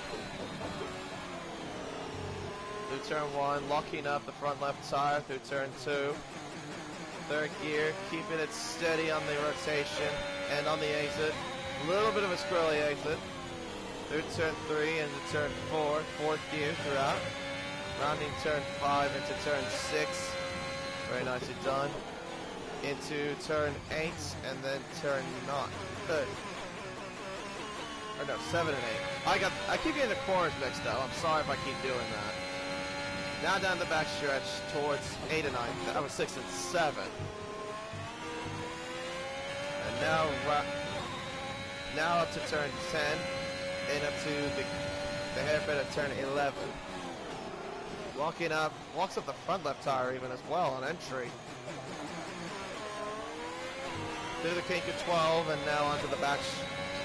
Through turn 1, locking up the front left tire through turn 2. Third gear, keeping it steady on the rotation and on the exit. A little bit of a squirrely exit. Through turn 3 into turn 4, fourth gear throughout. Rounding turn 5 into turn 6. Very nicely done. Into turn 8 and then turn 9. Or no, 7 and 8. I keep getting the corners mixed up. I'm sorry if I keep doing that. Now down the back stretch towards 8 and 9. That was 6 and 7. And now up to turn 10 and up to the hairpin of turn 11. Walks up the front left tire even as well on entry. Through the kink of 12 and now onto the back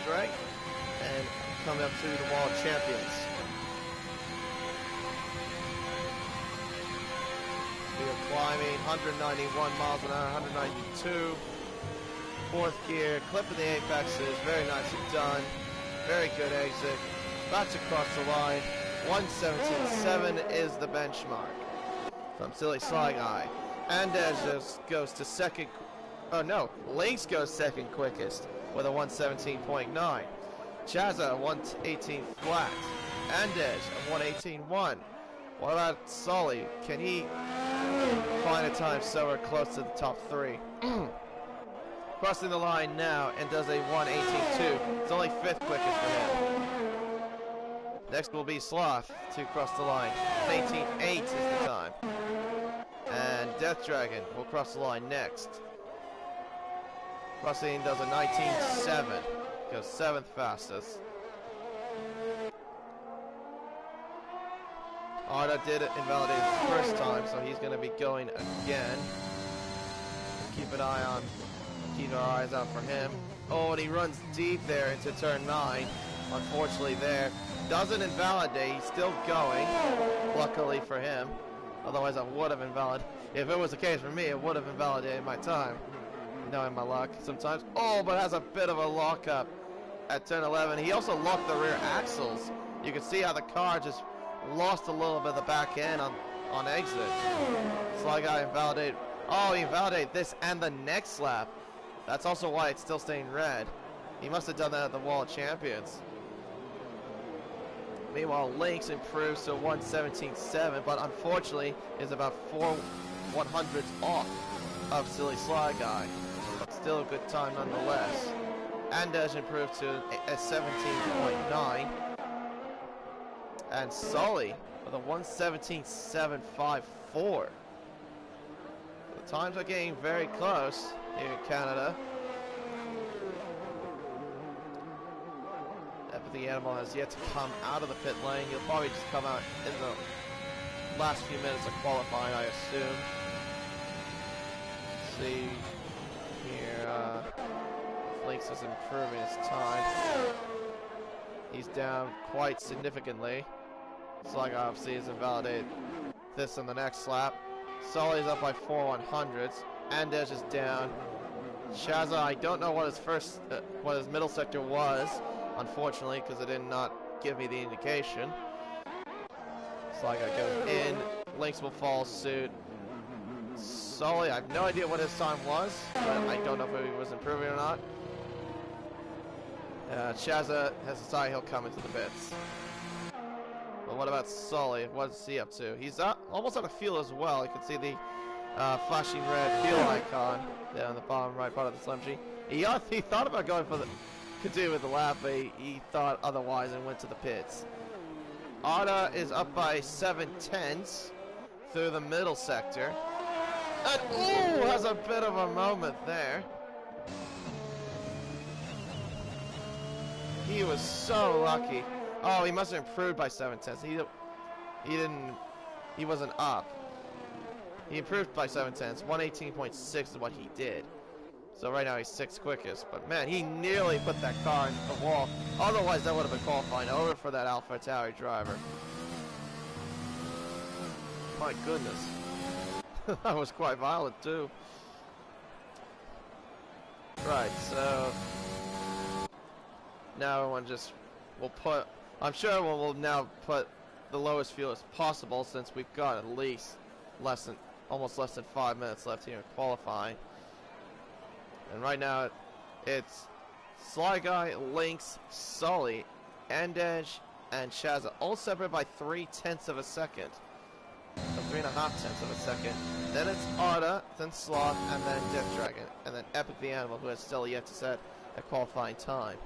straight. And coming up to the wall of champions. We are climbing 191 miles an hour, 192. Fourth gear, clipping the apexes, very nicely done. Very good exit. About to cross the line. 1:17.7 is the benchmark from Silly Sly Guy. Andej goes to second. Oh no, Lynx goes second quickest with a 1:17.9. Chazza 1:18 flat. Andej a 1:18.1. What about Sully? Can he find a time somewhere close to the top 3? Crossing the line now and does a 1:18.2. It's only 5th quickest for him. Next will be Sloth to cross the line. 18.8 is the time. And Death Dragon will cross the line next. Crossing does a 19.7. Goes 7th fastest. Arda did it invalidate the first time, so he's going to be going again. Keep our eyes out for him. Oh, and he runs deep there into turn 9. unfortunately there. Doesn't invalidate, he's still going, luckily for him. Otherwise I would have invalidated. If it was the case for me, it would have invalidated my time. Knowing my luck sometimes. Oh, but has a bit of a lockup at turn 11. He also locked the rear axles. You can see how the car just lost a little bit of the back end on exit. Sly Guy invalidated. Oh, he invalidated this and the next lap. That's also why it's still staying red. He must have done that at the Wall of Champions. Meanwhile, Lynx improves to 1:17.7, but unfortunately is about 4/100ths off of Silly Sly Guy. But still a good time nonetheless. Andej improved to a 17.9. And Sully with a 1:17.754. The times are getting very close here in Canada. The animal has yet to come out of the pit lane. He'll probably just come out in the last few minutes of qualifying, I assume. Let's see here. Lynx is improving his time. He's down quite significantly. Sly Guy obviously is invalidated this in the next lap. Sully's up by 4/100ths. Andej is down. Shaza, I don't know what his what his middle sector was, unfortunately, because it did not give me the indication. Sly Guy goes in. Lynx will follow suit. Sully, I have no idea what his time was, but I don't know if he was improving or not. Shaza has decided he'll come into the pits. But what about Sully? What's he up to? He's almost out of fuel as well. You can see the flashing red fuel icon there on the bottom right part of the Slim G. He thought about going for the continue with the lap, but he thought otherwise and went to the pits. Arda is up by 7/10ths through the middle sector. And ooh, has a bit of a moment there. He was so lucky. Oh, he must have improved by 7/10ths. He wasn't up. He improved by 7/10ths. 1:18.6 is what he did. So right now he's 6th quickest. But man, he nearly put that car into the wall. Otherwise that would have been qualifying over for that AlphaTauri driver. My goodness. That was quite violent too. Right, so now everyone just will put, I'm sure everyone will now put the lowest fuel as possible, since we've got at least almost less than 5 minutes left here in qualifying. And right now it's Sly Guy, Lynx, Sully, Andej, and Shaza, all separated by 0.3 of a second. So 3.5 of a second. Then it's Arda, then Sloth, and then Death Dragon, and then Epic the Animal, who has still yet to set a qualifying time.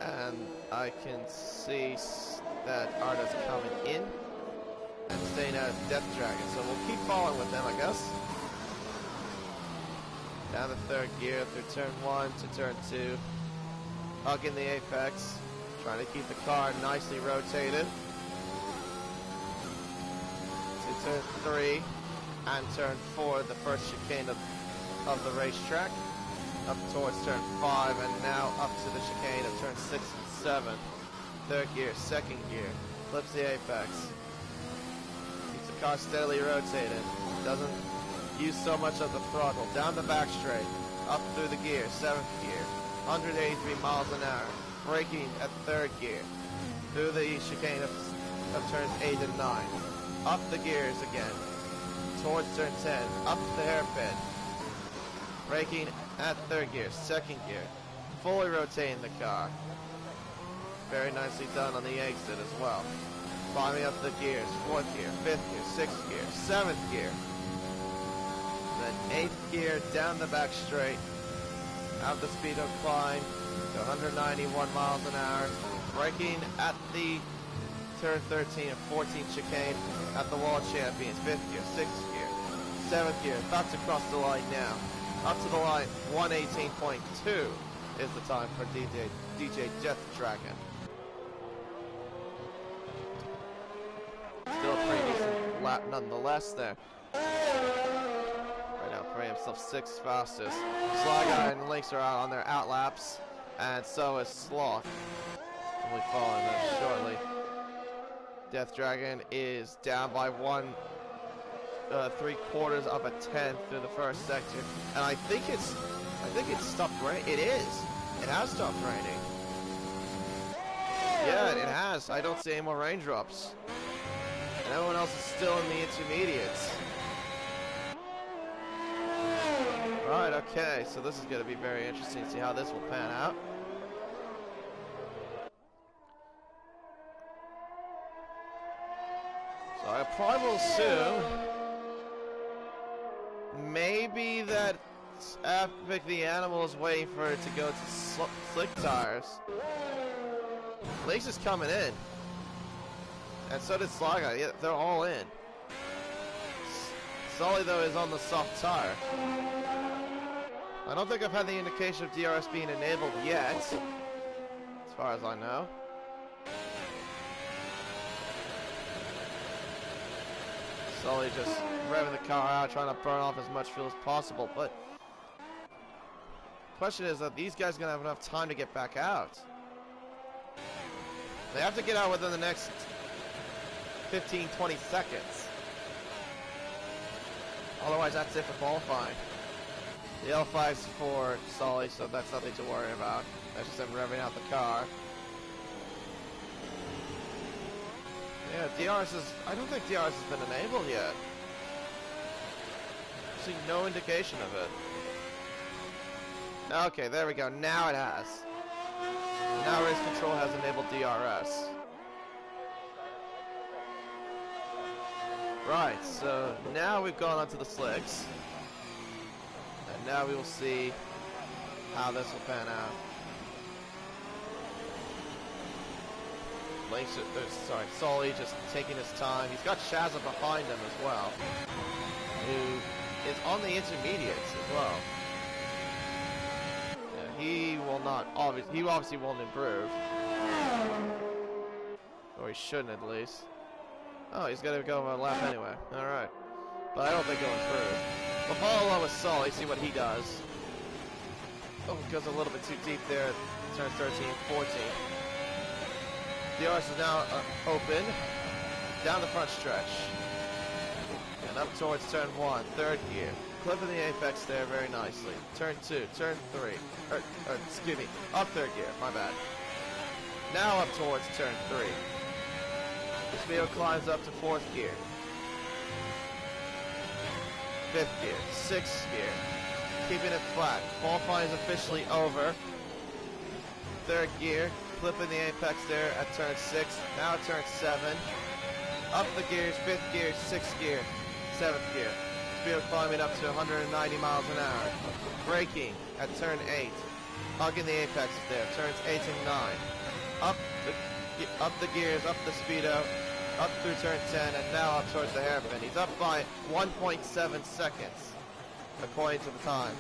And I can see that Arda's coming in and staying out of Death Dragon, so we'll keep following with them, I guess. Down the 3rd gear through turn 1 to turn 2, hugging the apex, trying to keep the car nicely rotated. To turn 3 and turn 4, the first chicane of the racetrack, up towards turn 5, and now up to the chicane of turn 6 and 7. 3rd gear, 2nd gear, flips the apex. Keeps the car steadily rotated. Doesn't use so much of the throttle. Down the back straight, up through the gear, 7th gear, 183 miles an hour. Braking at 3rd gear, through the chicane of turns 8 and 9. Up the gears again, towards turn 10, up the hairpin. Braking at 3rd gear, 2nd gear, fully rotating the car. Very nicely done on the exit as well. Climbing up the gears, 4th gear, 5th gear, 6th gear, 7th gear. Then 8th gear, down the back straight, out the speedo climb to 191 miles an hour. Braking at the turn 13 and 14 chicane at the Wall of Champions, 5th gear, 6th gear, 7th gear, about to cross the line now. Up to the line, 1:18.2 is the time for DJ Death Dragon. Still a pretty decent lap nonetheless there. Right now, made himself 6th fastest. Sly Guy and Lynx are out on their outlaps, and so is Sloth. We'll be following them shortly. Death Dragon is down by 3/4 of a tenth through the first section, and I think it's stopped raining. It is. It has stopped raining. Yeah, it has. I don't see any more raindrops. And everyone else is still in the intermediates. Right, okay, so this is going to be very interesting to see how this will pan out. So I probably will assume maybe that Epic the Animal is waiting for it to go to slick tires. Lynx is coming in. And so did Sly Guy. Yeah, they're all in. Sully, though, is on the soft tire. I don't think I've had the indication of DRS being enabled yet, as far as I know. Sully just revving the car out, trying to burn off as much fuel as possible. But the question is that these guys are going to have enough time to get back out. They have to get out within the next 15-20 seconds. Otherwise, that's it for qualifying. The L5's for Sully, so that's nothing to worry about. That's just him revving out the car. Yeah, DRS is... I don't think DRS has been enabled yet. I see no indication of it. Okay, there we go. Now it has. Now race control has enabled DRS. Right, so now we've gone onto the slicks. And now we will see how this will pan out. Sully just taking his time. He's got Shazza behind him as well, who is on the intermediates as well. Yeah, he will not, he obviously won't improve. Or he shouldn't at least. Oh, he's got to go a lap anyway. Alright. But I don't think he'll improve. We'll follow along with Sully, see what he does. Oh, goes a little bit too deep there. Turns 13, 14. DRS is now open. Down the front stretch. And up towards turn 1, 3rd gear. Clipping the apex there very nicely. Turn 2, turn 3. Excuse me, up 3rd gear, my bad. Now up towards turn 3. The speedo climbs up to 4th gear. 5th gear, 6th gear. Keeping it flat. Qualifying is officially over. 3rd gear. Clipping the apex there at turn 6. Now at turn 7. Up the gears, 5th gear, 6th gear, 7th gear. Speedo climbing up to 190 miles an hour. Braking at turn 8. Hugging the apex there, turns 8 and 9. Up the gears, up the speedo, up through turn 10, and now up towards the hairpin. He's up by 1.7 seconds, according to the time.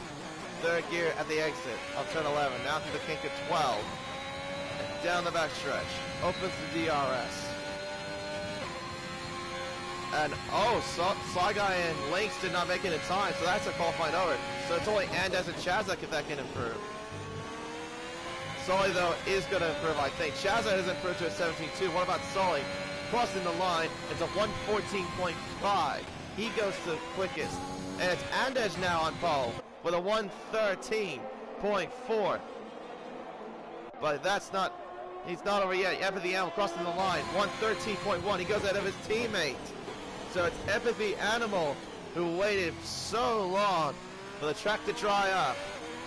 3rd gear at the exit of turn 11, now through the kink of 12. Down the back stretch, opens the DRS. And Sly Guy and Lynx did not make it in time, so that's a qualifying over. So it's only Andes and Shazza that can improve. Sully, though, is going to improve, I think. Shazza has improved to a 17.2. What about Sully? Crossing the line, it's a 114.5. He goes to the quickest. And it's Andes now on pole with a 113.4. But that's not, he's not over yet. Empathy Animal crossing the line, 113.1. He goes ahead of his teammate. So it's Empathy Animal who waited so long for the track to dry up.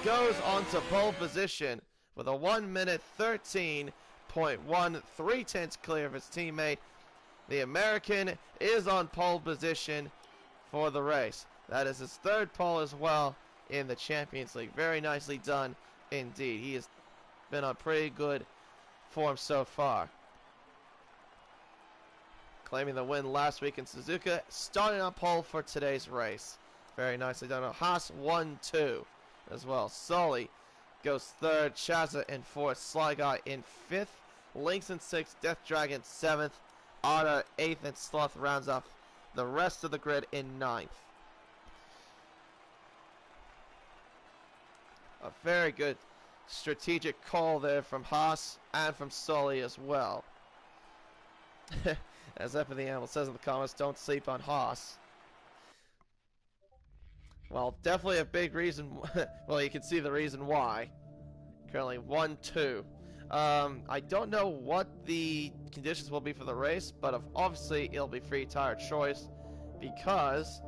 Goes on to pole position with a 1:13.1, 3/10 clear of his teammate. The American is on pole position for the race. That is his 3rd pole as well in the Champions League. Very nicely done indeed. He has been on pretty good form so far. Claiming the win last week in Suzuka, starting on pole for today's race. Very nicely done. Haas 1-2 as well. Sully goes 3rd, Shazza in 4th, Sly Guy in 5th, Lynx in 6th, Death Dragon 7th, Otta 8th, and Sloth rounds off the rest of the grid in 9th. A very good strategic call there from Haas and from Sully as well. As Empathy Animal says in the comments, don't sleep on Haas. Well, definitely a big reason. Well, you can see the reason why. Currently 1-2. I don't know what the conditions will be for the race, but obviously it'll be free tire choice because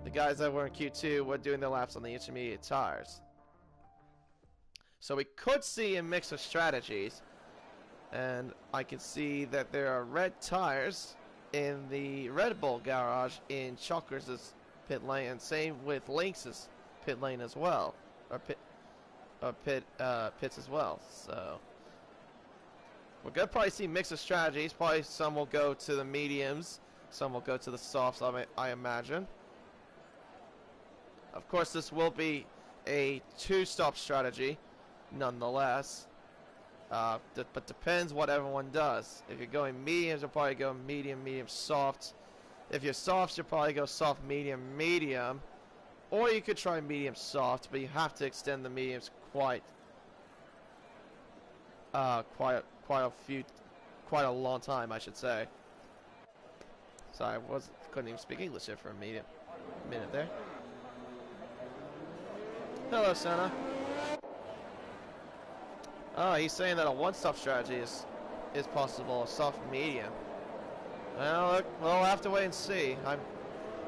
the guys that were in Q2 were doing their laps on the intermediate tires. So we could see a mix of strategies, and I can see that there are red tires in the Red Bull garage in Chalkers' pit lane, and same with Lynx's pit lane as well, or pits as well. So we're gonna probably see a mix of strategies. Probably some will go to the mediums, some will go to the softs, I imagine. Of course, this will be a two-stop strategy, nonetheless. But depends what everyone does. If you're going mediums, you'll probably go medium, medium, soft. If you're softs, you'll probably go soft, medium, medium. Or you could try medium, soft, but you have to extend the mediums quite a long time, I should say. Sorry, couldn't even speak English there for a minute there. Hello, Senna. Oh, he's saying that a one-stop strategy is possible, a soft medium. Well, look, we'll have to wait and see.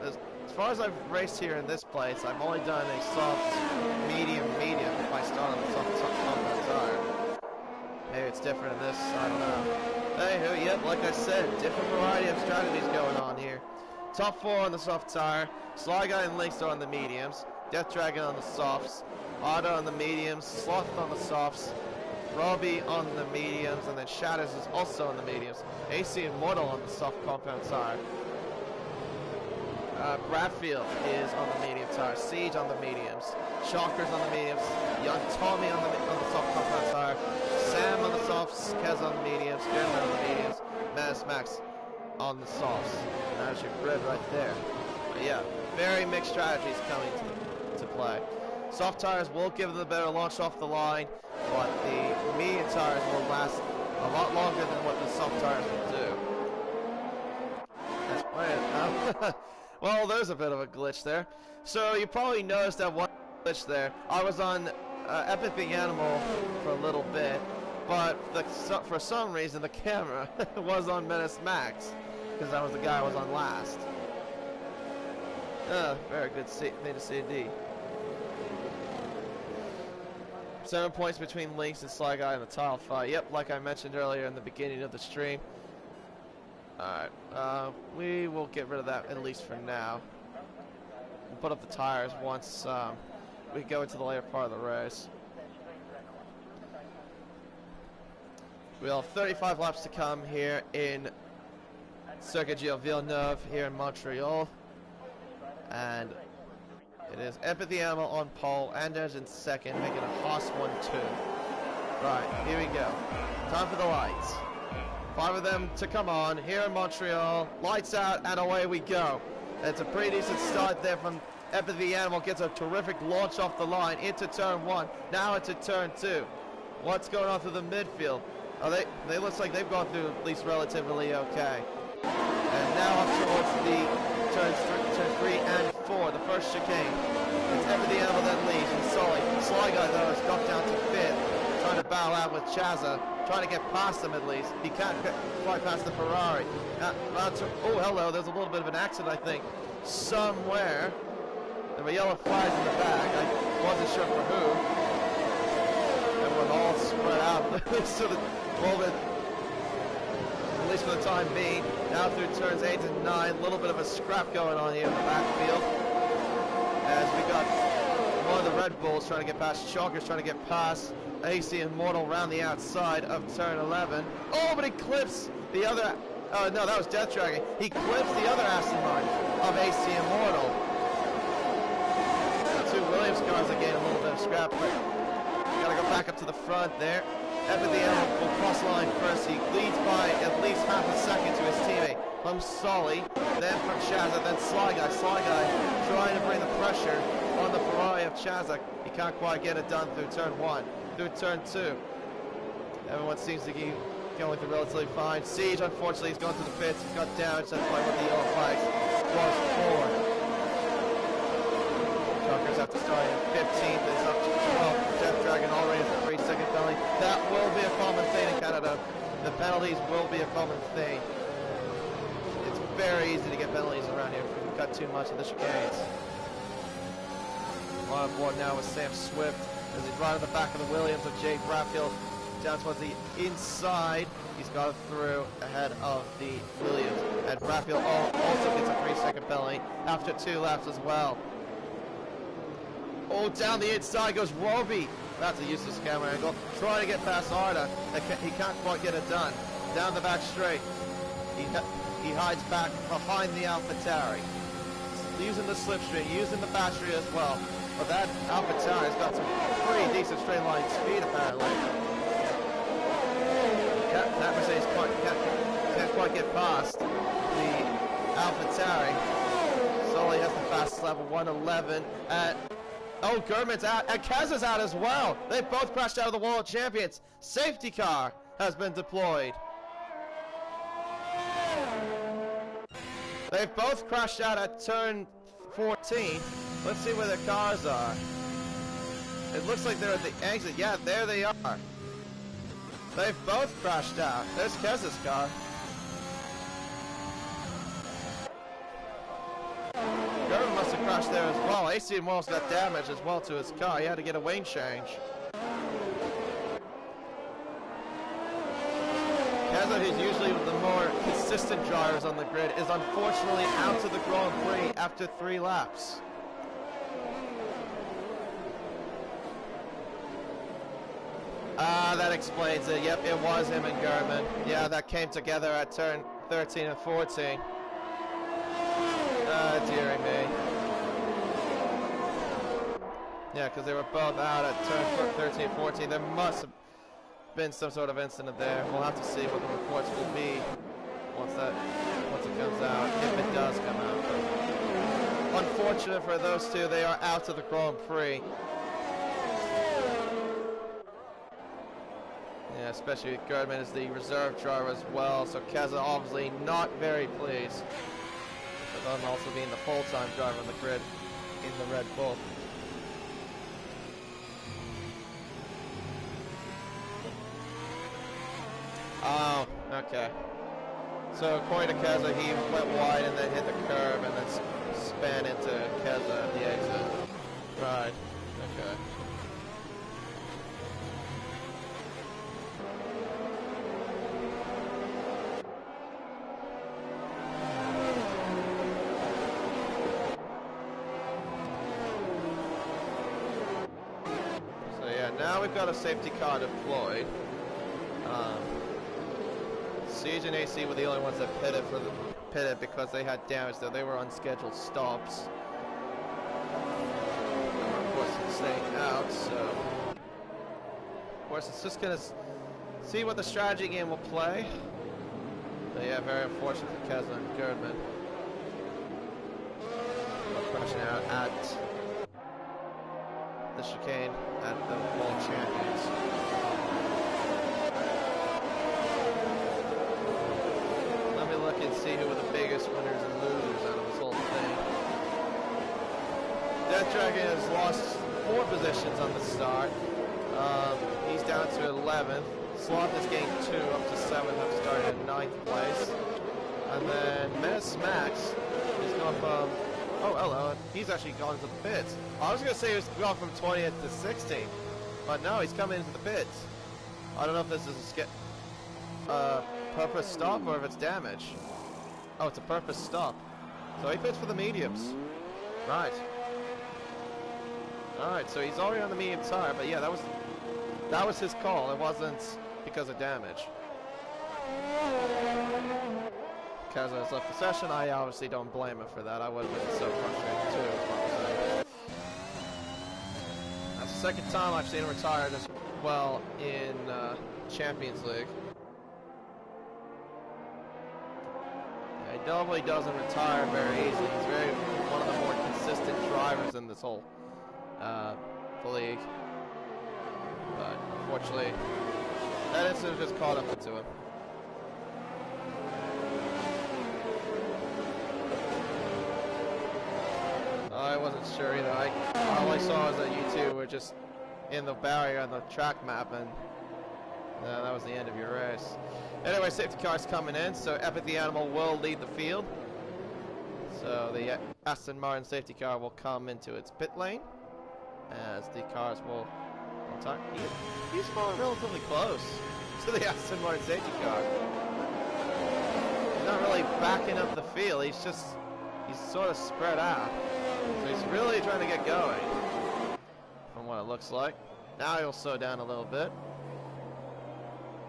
As far as I've raced here in this place, I've only done a soft, medium, medium if I start on the soft tire. Maybe it's different in this, I don't know. Hey, yep, like I said, different variety of strategies going on here. Top 4 on the soft tire, Sly Guy and Lynx are on the mediums, Death Dragon on the softs, Otto on the mediums, Sloth on the softs, Robbie on the mediums, and then Shatters is also on the mediums. AC Immortal on the soft compound tire. Bradfield is on the medium tire. Siege on the mediums. Shockers on the mediums. Young Tommy on the soft compound tire. Sam on the softs. Kez on the mediums. Jeremy on the mediums. Menace Max on the softs. There's your grid right there. But yeah, very mixed strategies coming to play. Soft tires will give them a better launch off the line, but the medium tires will last a lot longer than what the soft tires will do. That's right. Well, there's a bit of a glitch there. So you probably noticed that one glitch there. I was on Empathy Animal for a little bit, but for some reason the camera was on Menace Max, because that was the guy I was on last. Very good thing to see indeed. 7 points between Lynx and Sly Guy in the tile fight. Yep, like I mentioned earlier in the beginning of the stream. Alright, we will get rid of that at least for now. We'll put up the tires once we go into the later part of the race. We'll have 35 laps to come here in Circuit Gilles Villeneuve here in Montreal. And it is Empathy Animal on pole, Anders in second, making a Haas 1-2. Right, here we go. Time for the lights. 5 of them to come on here in Montreal. Lights out, and away we go. It's a pretty decent start there from Empathy Animal. Gets a terrific launch off the line into turn 1. Now into turn 2. What's going on through the midfield? Oh, they looks like they've gone through at least relatively okay. And now up towards the turn 3 and 4, the first chicane. It's Empathy Animal that leads, and Sly Guy though has dropped down to 5th, trying to battle out with Chaza, trying to get past him at least. He can't get quite past the Ferrari. Oh, hello, there's a little bit of an accident, I think, somewhere. There were yellow flags in the back. I wasn't sure for who. Everyone all spread out, at least for the moment. At least for the time being. Now through turns 8 and 9, a little bit of a scrap going on here in the backfield. As we got one of the Red Bulls trying to get past Chalkers, trying to get past AC Immortal around the outside of turn 11. Oh, but he clips the other. Oh no, that was Death Dragon. He clips the other Asimine of AC Immortal. The 2 Williams cars again, a little bit of scrap. But gotta go back up to the front there. Empathy Animal will cross the line first. He leads by at least half a second to his teammate. From Sully, then from Shazza, then Sly Guy. Sly Guy trying to bring the pressure on the Ferrari of Chazak. He can't quite get it done through turn 1. Through turn 2. Everyone seems to be going through relatively fine. Siege, unfortunately, he's gone to the pits. He's got damaged. That's why with the yellow flags was forward. Truckers have to start in 15th. It's up to 12th. Death Dragon already has a 3-second penalty. That will be a common thing in Canada. The penalties will be a common thing. It's very easy to get penalties around here if you cut too much of the chicanes. On board now with Sam Swift as he's right at the back of the Williams of Jay Bradfield. Down towards the inside. He's got it through ahead of the Williams. And Bradfield also gets a 3-second penalty after 2 laps as well. Oh, down the inside goes Roby. That's a useless camera angle. Trying to get past Arda. He can't quite get it done. Down the back straight. He hides back behind the AlphaTauri. Using the slipstream, using the battery as well. But that AlphaTauri's got some pretty decent straight line speed apparently. That Mercedes can't quite get past the AlphaTauri. Sully has the fastest level, 111. Oh, Gerdman's out, and Kaz is out as well. They both crashed out of the Wall of Champions. Safety car has been deployed. They've both crashed out at turn 14. Let's see where their cars are. It looks like they're at the exit. Yeah, there they are. They've both crashed out. There's Kez's car. Gervin must have crashed there as well. AC Morris got damage as well to his car. He had to get a lane change. Keza, who's usually the more consistent drivers on the grid, is unfortunately out of the Grand Prix after 3 laps. That explains it. Yep, it was him and German. Yeah, that came together at turn 13 and 14. Dearie me. Yeah, because they were both out at turn 13 and 14. There must have been some sort of incident there. We'll have to see what the reports will be once it comes out, if it does come out. Unfortunate for those two, they are out of the Grand Prix. Yeah, especially Gerdman is the reserve driver as well, so Keza obviously not very pleased. But then also being the full-time driver on the grid in the Red Bull. Oh, okay. So according to Keza, he went wide and then hit the curb and then span into Keza at the exit. Right, okay. Now we've got a safety car deployed. Siege and AC were the only ones that pitted because they had damage, though they were unscheduled stops. And of course, it's staying out, so of course it's just gonna see what the strategy game will play. But yeah, very unfortunate for Keza and Gerdman. Crashing out at the chicane at the World Champions. Let me look and see who were the biggest winners and losers out of this whole thing. Death Dragon has lost 4 positions on the start. He's down to 11th. Sloth has gained 2 up to 7th, have started in 9th place. And then Menace Max has gone from oh, hello. He's actually gone to the pits. I was going to say he was gone from 20th to 16th. But no, he's coming into the pits. I don't know if this is a purpose stop or if it's damage. Oh, it's a purpose stop. So he pits for the mediums. Right. Alright, so he's already on the medium tire. But yeah, that was his call. It wasn't because of damage. Keza has left the session. I obviously don't blame him for that. I would have been so frustrated too. That's the second time I've seen him retired as well in Champions League. Yeah, he normally doesn't retire very easily. He's one of the more consistent drivers in this whole the league. But unfortunately, that incident just caught up into him. I wasn't sure either. All I saw was that you two were just in the barrier on the track map, and that was the end of your race. Anyway, safety car's coming in, so Epic the Animal will lead the field. So the Aston Martin safety car will come into its pit lane, as the cars will attack. He's going relatively close to the Aston Martin safety car. He's not really backing up the field, he's sort of spread out. So he's really trying to get going, from what it looks like. Now he'll slow down a little bit.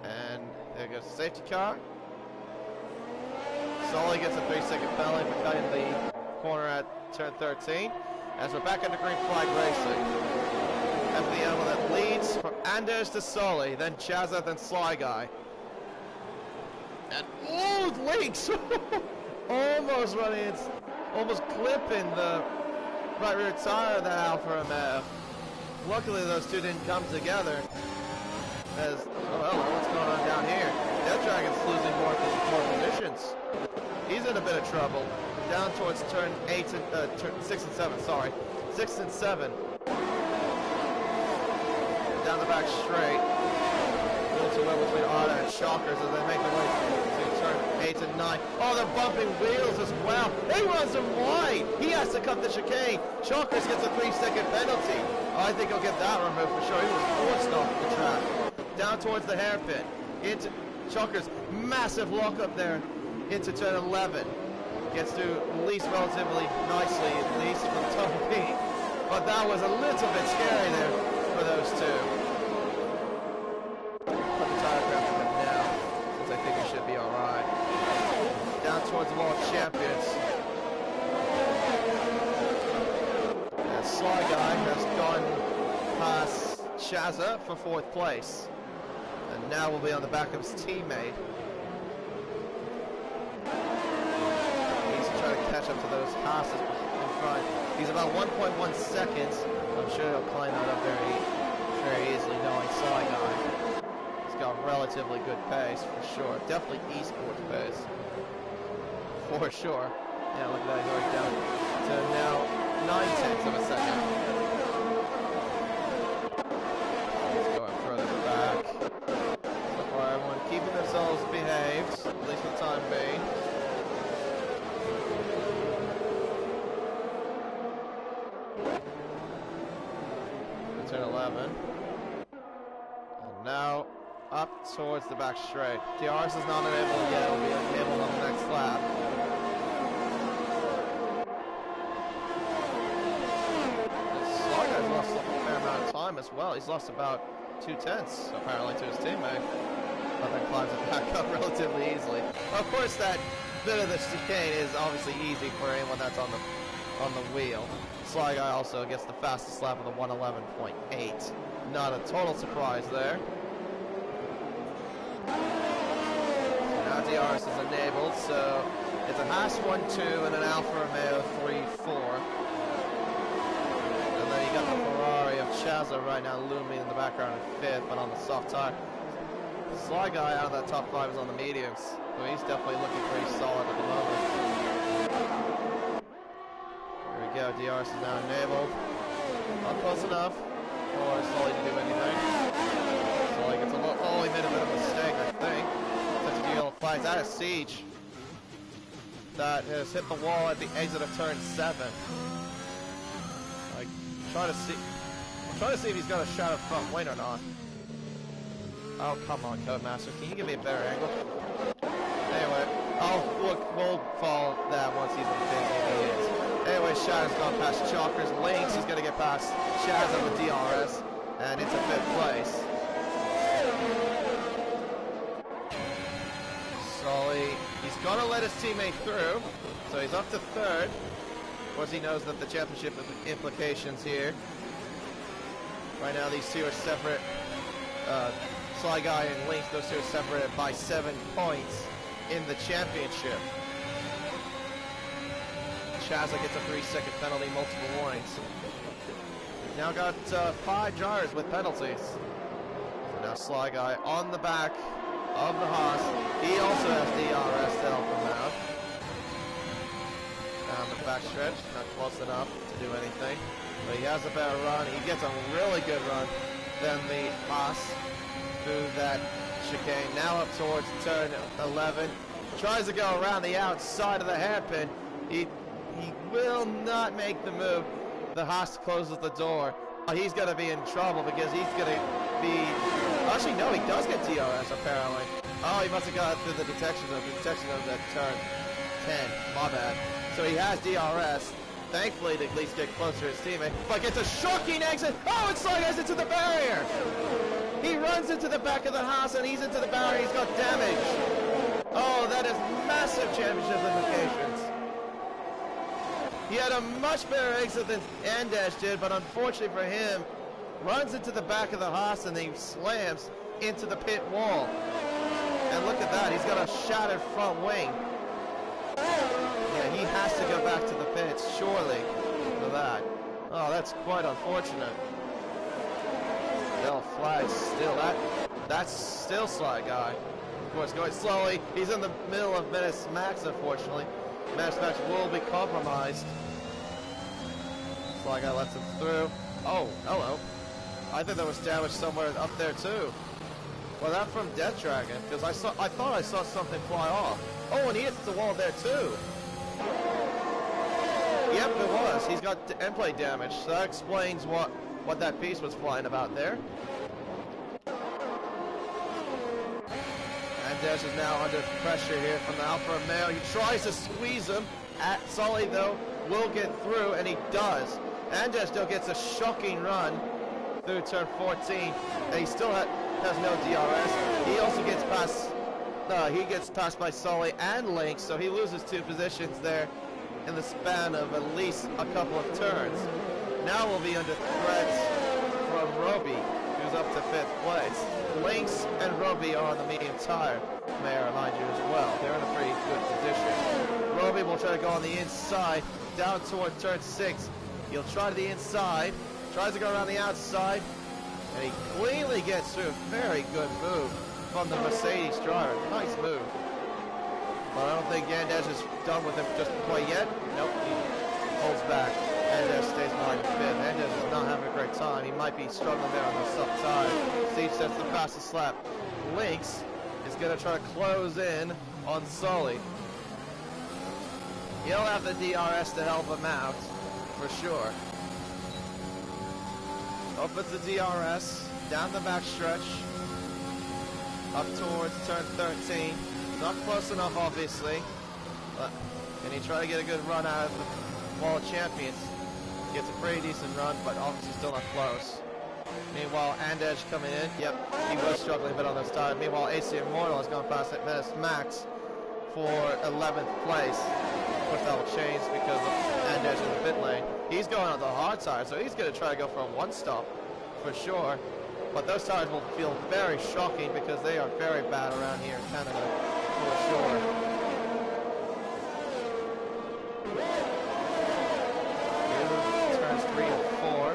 And there goes the safety car. Sully gets a 3-second penalty for cutting the corner at turn 13. As we're back into green flag racing. And the animal that leads from Anders to Sully, then Chazza, then Sly Guy. And Lynx! Almost running, almost clipping the right rear tire of the Alfa Romeo. Luckily those two didn't come together. As, oh hello, what's going on down here? Death Dragon's losing more positions. He's in a bit of trouble. Down towards turn 6 and 7, sorry. 6 and 7. Down the back straight. A little too well between Arda and Shockers as they make their way to turn 8 and 9. Oh, they're bumping wheels as well. He runs him wide. He has to cut the chicane. Shockers gets a 3-second penalty. I think he'll get that removed for sure. He was forced off the track. Down towards the hairpin. Into Shockers. Massive lock up there. Into turn 11. Gets to release relatively nicely, at least for the time being. But that was a little bit scary there for those two. Put the tire graph on him now, since I think he should be alright. Down towards the Wall of Champions. And Sly Guy has gone past Chazza for 4th place. And now will be on the back of his teammate. He's trying to catch up to those passes in front. He's about 1.1 seconds. I'm sure he'll climb that up very easily, knowing Sly Guy. He's got relatively good pace, for sure. Definitely esports pace. For sure. Yeah, look at that, he's already down to now 9/10 of a second. He's going further back. So far, everyone keeping themselves behaved, at least for the time being. Turn 11. And now up towards the back straight. DRS is not enabled yet, will be enabled on the next lap. Sly Guy's lost a fair amount of time as well. He's lost about 2/10 apparently to his teammate. But then climbs it back up relatively easily. Of course, that bit of the chicane is obviously easy for anyone that's on the wheel. Sly Guy also gets the fastest lap with a 1:11.8. Not a total surprise there. Now DRS is enabled, so it's a Haas 1-2 and an Alfa Romeo 3-4. And then you got the Ferrari of Chazza right now looming in the background in 5th, but on the soft tire. Sly Guy out of that top 5 is on the mediums, so he's definitely looking pretty solid at the moment. There we go, DRS is now enabled. Not close enough for Sully to do anything. Sully gets a little, oh, he made a bit of a mistake, I think. Such a deal flies out of Siege. That has hit the wall at the exit of turn 7. I'm trying to see if he's got a shot of front wing or not. Oh, come on, Codemaster. Can you give me a better angle? Anyway, we'll follow that once he's in the thing if he is. Anyway, Shadow's gone past Chalkers. Lynx is going to get past Shaz on the DRS and into 5th place. Sully, he's going to let his teammate through, so he's up to 3rd. Of course, he knows that the championship implications here. Right now, these two are separate. Sly Guy and Lynx, those two are separated by 7 points in the championship. Chazza gets a 3-second penalty, multiple warnings. now got 5 drivers with penalties. So now Sly Guy on the back of the Haas. He also has DRS to help him out. Down the back stretch, not close enough to do anything. But he has a better run. He gets a really good run than the Haas through that chicane. Now up towards turn 11. Tries to go around the outside of the hairpin. He will not make the move. The Haas closes the door. He's going to be in trouble because he's going to be... Actually, no, he does get DRS, apparently. Oh, he must have got through the detection of that turn 10. My bad. So he has DRS. Thankfully, to at least get closer to his teammate. But gets a shocking exit. Oh, it's like into the barrier. He runs into the back of the Haas and he's into the barrier. He's got damage. Oh, that is massive championship implications. He had a much better exit than Andesh did, but unfortunately for him, runs into the back of the Haas and he slams into the pit wall. And look at that, he's got a shattered front wing. Yeah, he has to go back to the pits, surely, for that. Oh, that's quite unfortunate. Still flag, still that's still Sly Guy. Of course, going slowly. He's in the middle of Menace Max, unfortunately. Menace Max will be compromised. Sly Guy lets him through. Oh, hello. I think there was damage somewhere up there too. Well, that from Death Dragon, because I thought I saw something fly off. Oh, and he hits the wall there too. Yep, it was. He's got end plate damage. So that explains what that piece was flying about there. Andesh is now under pressure here from the Alfa Romeo. He tries to squeeze him. Sully, though, will get through, and he does. Andesh, though, gets a shocking run through turn 14, and he still has no DRS. He also gets passed by Sully and Lynx, so he loses 2 positions there in the span of at least a couple of turns. Now we'll be under threat from Roby, who's up to 5th place. Lynx and Roby are on the medium tire, may I remind you as well. They're in a pretty good position. Roby will try to go on the inside, down toward turn 6. He'll try to the inside, tries to go around the outside, and he cleanly gets through. Very good move from the Mercedes driver. Nice move. But I don't think Andesh is done with him just quite yet. Nope, he holds back. Andesh stays behind 5th. Andesh is not having a great time. He might be struggling there on the sub tire. Siege sets the fastest lap. Lynx is going to try to close in on Sully. He'll have the DRS to help him out, for sure. Opens the DRS, down the back stretch, up towards turn 13. Not close enough, obviously, but can he try to get a good run out of the Wall of Champions? Gets a pretty decent run, but obviously still not close. Meanwhile, Andesh coming in. Yep, he was struggling a bit on this tire. Meanwhile, AC Immortal has gone past at Menace Max for 11th place. Of course, that will change because of Andesh in the pit lane. He's going on the hard tire, so he's going to try to go for a one-stop for sure. But those tires will feel very shocking because they are very bad around here in Canada for sure. Turns 3 and 4.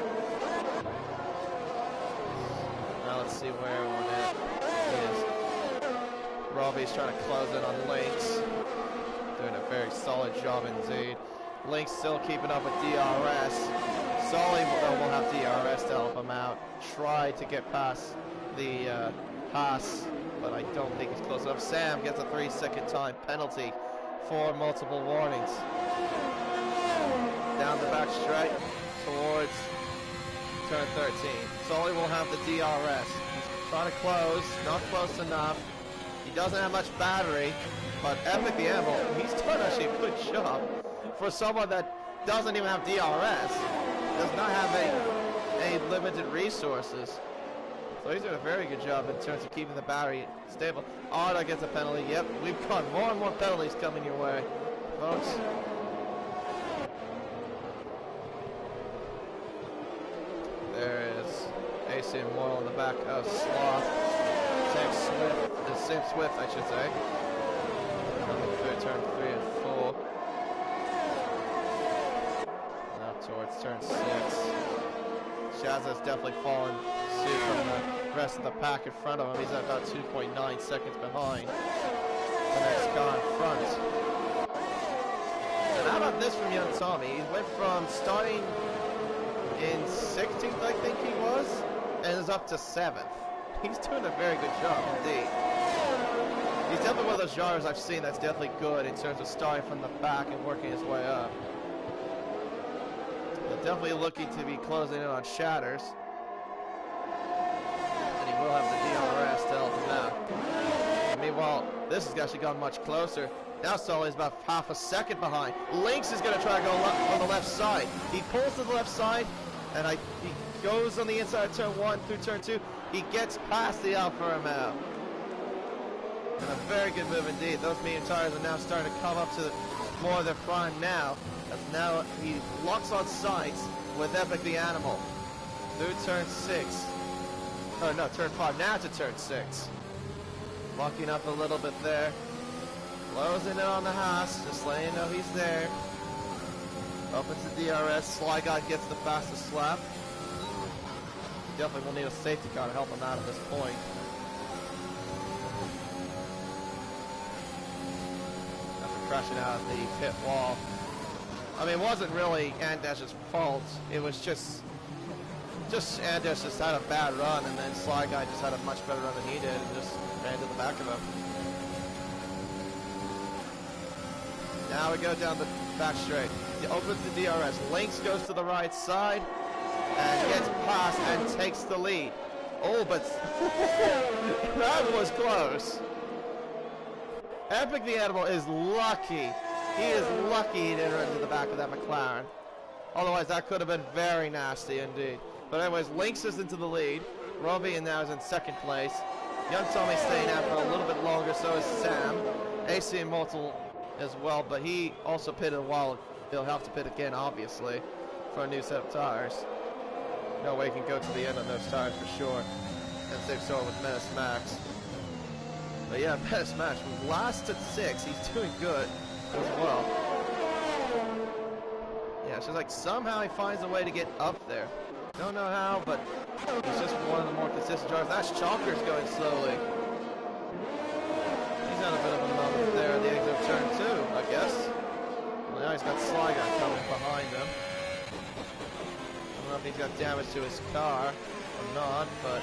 Now let's see where everyone is. Robbie's trying to close in on Lynx. Doing a very solid job indeed. Lynx still keeping up with DRS. Sully will have DRS to help him out. Try to get past the Haas, but I don't think he's close enough. Sam gets a 3-second time penalty for multiple warnings. Down the back straight towards turn 13. Sully will have the DRS. He's trying to close, not close enough. He doesn't have much battery, but Epic the Animal, he's done actually a good job for someone that doesn't even have DRS. Does not have any limited resources. So he's doing a very good job in terms of keeping the battery stable. Arda gets a penalty. Yep, we've got more and more penalties coming your way, folks. There is AC Immortal in the back of Sloth. Sam Swift, I should say. Coming through turn 3 and 4. Now towards turn 6. Shazza's definitely fallen suit from the rest of the pack in front of him. He's at about 2.9 seconds behind the next car in front. And how about this from young Tommy? He went from starting in 16th, I think he was, and is up to 7th. He's doing a very good job indeed. He's definitely one of those drivers I've seen that's definitely good in terms of starting from the back and working his way up. But definitely looking to be closing in on Shatters. And he will have the DRS to help him out. Meanwhile, this has actually gone much closer. Now Sully's about half a second behind. Lynx is going to try to go on the left side. He pulls to the left side, and he goes on the inside of turn 1 through turn 2. He gets past the Alfa Romeo. And a very good move indeed. Those medium tires are now starting to come up to more of their prime now. As now he locks on sights with Epic the Animal. Through turn 6. Oh no, turn 5. Now to turn 6. Locking up a little bit there. Closing in on the Haas. Just letting you know he's there. Opens the DRS. Sly Guy gets the fastest lap. Definitely will need a safety car to help him out at this point. After crashing out at the pit wall. I mean, it wasn't really Andesh's fault. It was just Andesh just had a bad run, and then Sly Guy just had a much better run than he did, and just ran to the back of him. Now we go down the back straight. He opens the DRS. Lynx goes to the right side and gets past and takes the lead. Oh, but that was close. Epic the Animal is lucky. He is lucky he didn't run to the back of that McLaren. Otherwise, that could have been very nasty indeed. But anyways, Lynx is into the lead. Robbie now is in second place. Young Tommy staying out for a little bit longer, so is Sam. AC Immortal as well, but he also pitted a while. He'll have to pit again, obviously, for a new set of tires. No way he can go to the end on those tires for sure. And same story with Menace Max. But yeah, Menace Max was last at 6. He's doing good as well. Yeah, it's just like somehow he finds a way to get up there. Don't know how, but he's just one of the more consistent drivers. That's Chalkers going slowly. He's had a bit of a moment there at the exit of turn 2, I guess. Well, now he's got Sly Guy coming behind him. I don't know if he's got damage to his car or not, but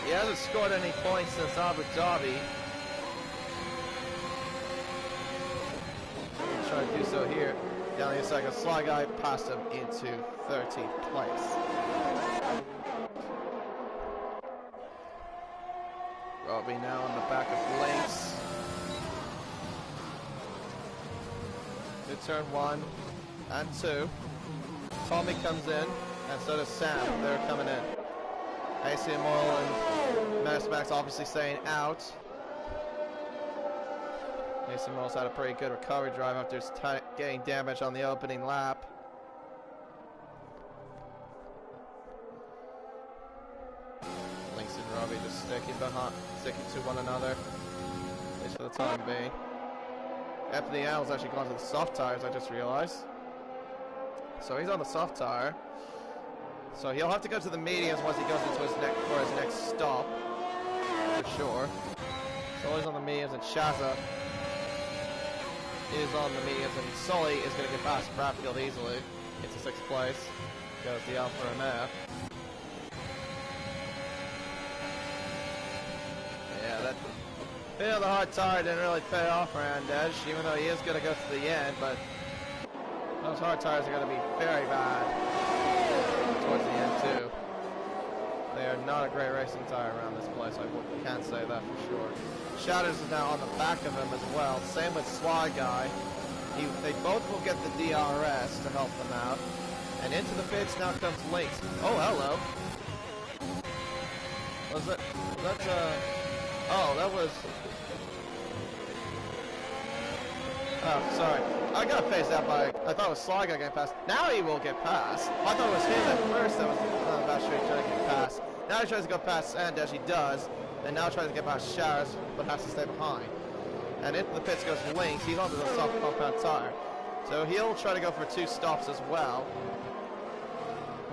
he hasn't scored any points since Abu Dhabi. He'll try to do so here. Down the second, Sly Guy passed him into 13th place. Robbie now on the back of Lynx. Good turn 1 and 2. Tommy comes in, and so does Sam. They're coming in. AC Immortal and Menace Max obviously staying out. AC Immortal's had a pretty good recovery drive after getting damage on the opening lap. Lynx and Robbie just sticking to one another, at least for the time being. Anthony Allen's actually gone to the soft tires, I just realized. So he's on the soft tire. So he'll have to go to the mediums once he goes into his next stop, for sure. So he's on the mediums, and Shazza is on the mediums, and Sully is going to get past Bradfield easily. Gets to 6th place. Goes the Alfa Romeo. Yeah, the hard tire didn't really pay off for Andesh, even though he is going to go to the end, but those hard tires are going to be very bad towards the end too. They are not a great racing tire around this place, I can't say that for sure. Shatters is now on the back of him as well, same with Sly Guy. They both will get the DRS to help them out. And into the pits now comes Lynx. Oh, hello. Oh, that was... Oh, sorry. I got phased out by... I thought it was Sly Guy getting past. Now he will get past. I thought it was him at first that was on the back straight trying to get past. Now he tries to go past Andesh, he does. And now tries to get past Shatters, but has to stay behind. And into the pits goes Lynx. He's onto the soft compound tire. So he'll try to go for 2 stops as well.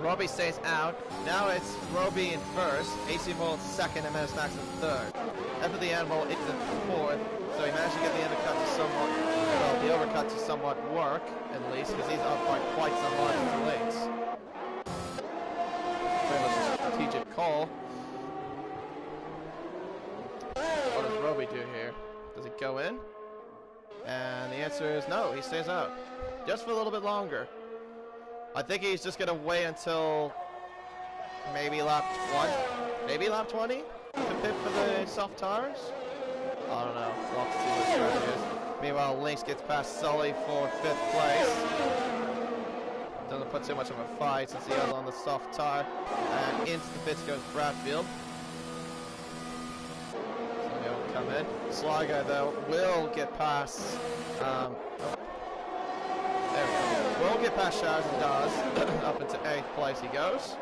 Robbie stays out. Now it's Robbie in first, AC Immortal second, and Menace Max in third. After the Animal is in fourth, so he managed to get the undercut to somewhat, well, the overcut to somewhat work, at least, because he's up by quite some margin to Lynx. Pretty much a strategic call. What does Robbie do here? Does he go in? And the answer is no, he stays out. Just for a little bit longer. I think he's just going to wait until maybe lap 20? Maybe lap 20? To pit for the soft tires? I don't know. We'll have to see what his strategy is. Meanwhile, Lynx gets past Sully for 5th place. Doesn't put too much of a fight since he has on the soft tire. And into the pits goes Bradfield. So he'll come in. Sligo, though, will get past... there we go. Will get past Showers and does. Up into 8th place he goes.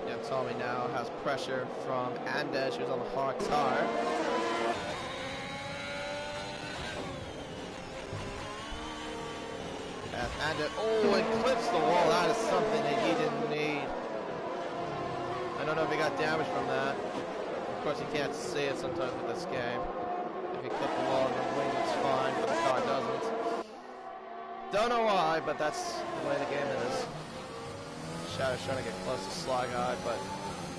Yeah, Tommy now has pressure from Andes, who's on the hard tire. And it clips the wall. That is something that he didn't need. I don't know if he got damage from that. Of course, you can't see it sometimes with this game. If you clip the wall in the wing, it's fine, but the car doesn't. Don't know why, but that's the way the game is. Shadow's trying to get close to Sly Guy, but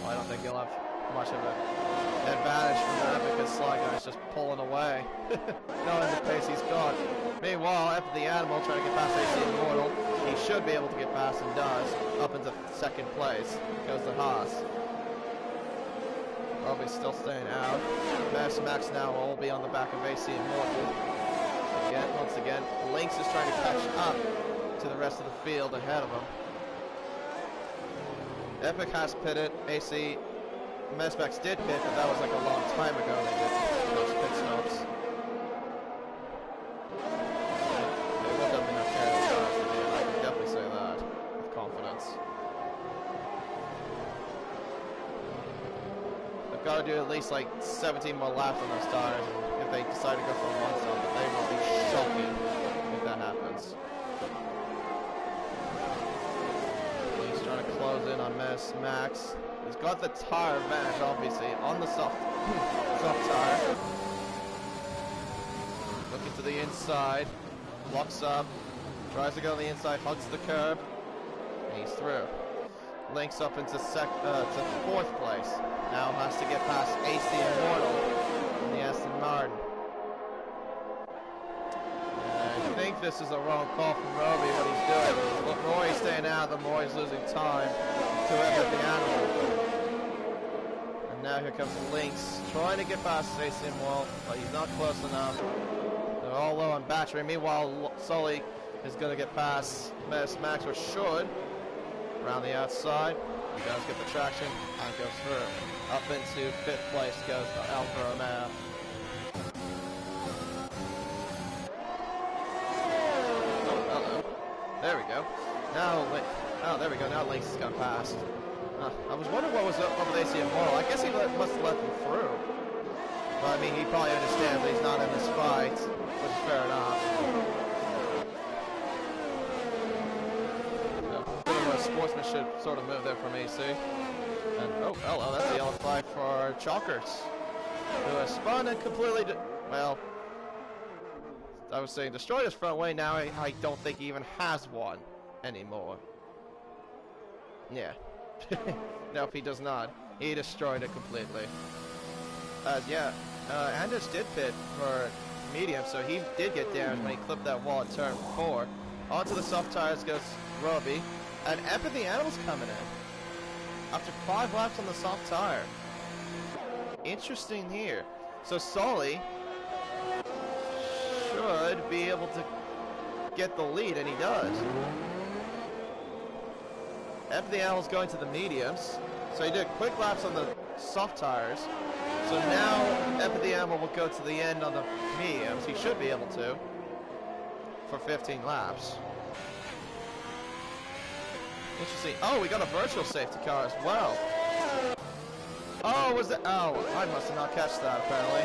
well, I don't think he'll have much of an advantage from that because Sly Guy's just pulling away. Knowing the pace he's got. Meanwhile, after the Animal trying to get past AC Immortal, he should be able to get past and does. Up into 2nd place goes the Haas. Robbie's still staying out. Max now will be on the back of AC Immortal. Once again, Lynx is trying to catch up to the rest of the field ahead of him. Epic has pitted. AC Max did pit, but that was like a long time ago they did those pit stops. They will definitely not carry the cars to do it. I can definitely say that with confidence. They've got to do at least like 17 more laps on those tires, and if they decide to go for a one stop, they will be shocking if that happens. He's trying to close in on Max. He's got the tire advantage, obviously, on the soft tire. Looking to the inside, locks up, tries to go on the inside, hugs the curb, and he's through. Links up into 4th place. Now has to get past AC Immortal in the Aston Martin. And I think this is a wrong call from Roby, what he's doing. The more he's staying out, the more he's losing time to Epic the Animal. And now here comes Lynx, trying to get past AC Immortal, but he's not close enough. They're all low on battery. Meanwhile, Sully is going to get past Max, or should. Around the outside, he does get the traction and goes through. Up into 5th place goes Alfa Romeo. There we go. Now, there we go. Now Lynx has got past. I was wondering what was up with AC Immortal. I guess he must have let them through. But I mean, he probably understands that he's not in this fight, which is fair enough. Sportsmanship sort of move there from AC. And oh, hello, that's the yellow flag for Chalkers, who has spun and completely, well, I was saying destroyed his front wing. Now I don't think he even has one anymore. Yeah. Nope, he does not. He destroyed it completely. Yeah, Anders did pit for medium, so he did get damaged when he clipped that wall at turn 4. Onto the soft tires goes Roby. And Epic the Animal's coming in after 5 laps on the soft tire. Interesting here. So Sully should be able to get the lead, and he does. Epic the Animal's going to the mediums. So he did quick laps on the soft tires. So now Epic the Animal will go to the end on the mediums. He should be able to for 15 laps. Interesting. Oh, we got a virtual safety car as well. Oh, was that? Oh, I must have not catch that, apparently.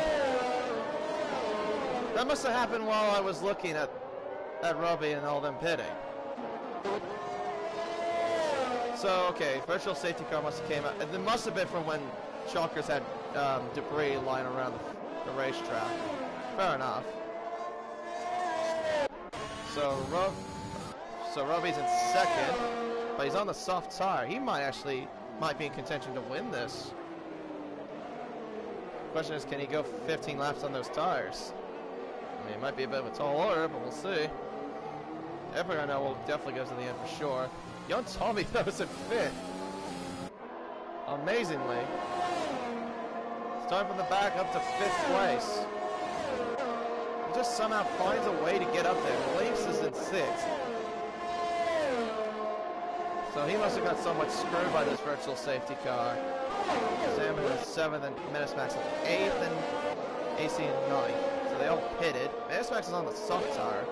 That must have happened while I was looking at Robbie and all them pitting. So, okay, virtual safety car must have came out. It must have been from when Chalkers had debris lying around the racetrack. Fair enough. So Roby's in second, but he's on the soft tire. He might be in contention to win this. Question is, can he go 15 laps on those tires? I mean, it might be a bit of a tall order, but we'll see. Everyone I know will definitely go to the end for sure. Young Tommy, though, is in fifth. Amazingly. Starting from the back up to 5th place. He just somehow finds a way to get up there. Leafs is in 6th. So he must have got somewhat screwed by this virtual safety car. Sam is 7th and Menace Max is 8th and AC in 9th. So they all pitted. Menace Max is on the soft tire.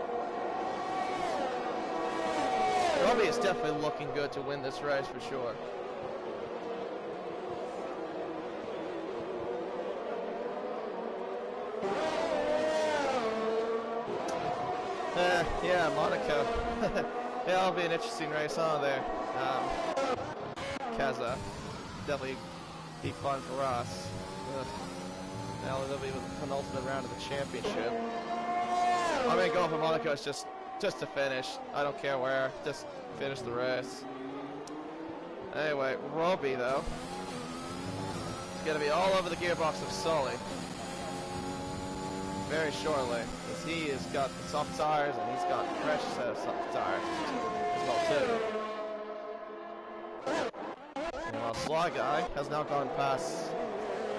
Robbie is definitely looking good to win this race for sure. Yeah, Monaco. Yeah, that'll be an interesting race on there. Kaza. Definitely be fun for us. Now it'll be the penultimate round of the championship. I'm gonna go for Monaco. It's just to finish. I don't care where. Just finish the race. Anyway, Roby though. It's gonna be all over the gearbox of Sully. Very shortly. Because he has got the soft tires and he's got a fresh set of soft tires as well too. And while Sly Guy has now gone past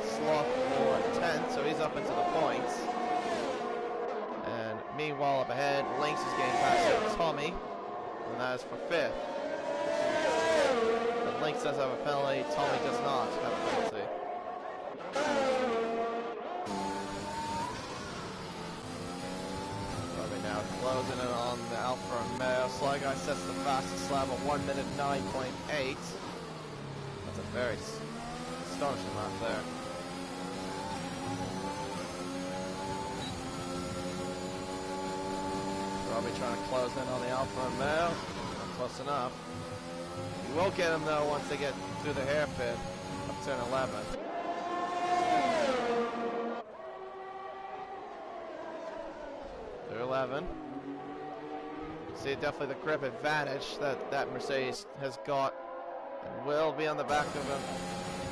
Sloth for 10th, so he's up into the points. And meanwhile up ahead, Lynx is getting past Tommy, and that is for 5th. But Lynx does have a penalty, Tommy does not have a penalty. Roby now closing it on the Alfa Romeo. Sly Guy sets the fastest lap at 1 minute 9.8. That's a very astonishing lap there. Roby trying to close in on the Alfa Romeo. Not close enough. You will get him though once they get through the hairpin up turn 11. Through 11. See definitely the grip advantage that Mercedes has got and will be on the back of him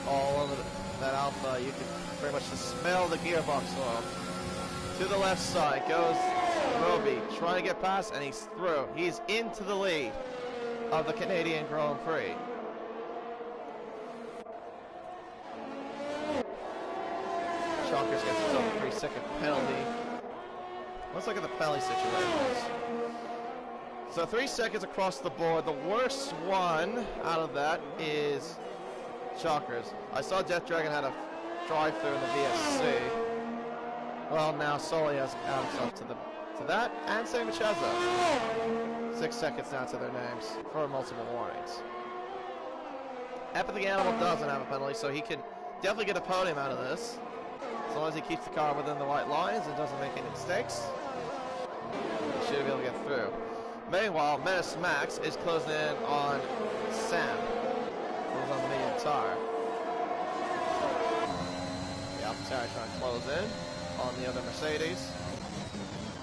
all over that Alpha. You can pretty much just smell the gearbox oil. To the left side goes Roby trying to get past, and he's through. He's into the lead of the Canadian Grand Prix. Chalkers gets his own 3-second penalty. Let's look at the penalty situations. So 3 seconds across the board. The worst one out of that is Chalkers. I saw Death Dragon had a drive-through in the VSC. Well, now Sully has added himself to that, and same with Cheza. 6 seconds now to their names for multiple warnings. Epic the Animal doesn't have a penalty, so he can definitely get a podium out of this. As long as he keeps the car within the white lines and doesn't make any mistakes, he should be able to get through. Meanwhile, Menace Max is closing in on Sam, who's on the medium tire. The Alpha Tire trying to close in on the other Mercedes.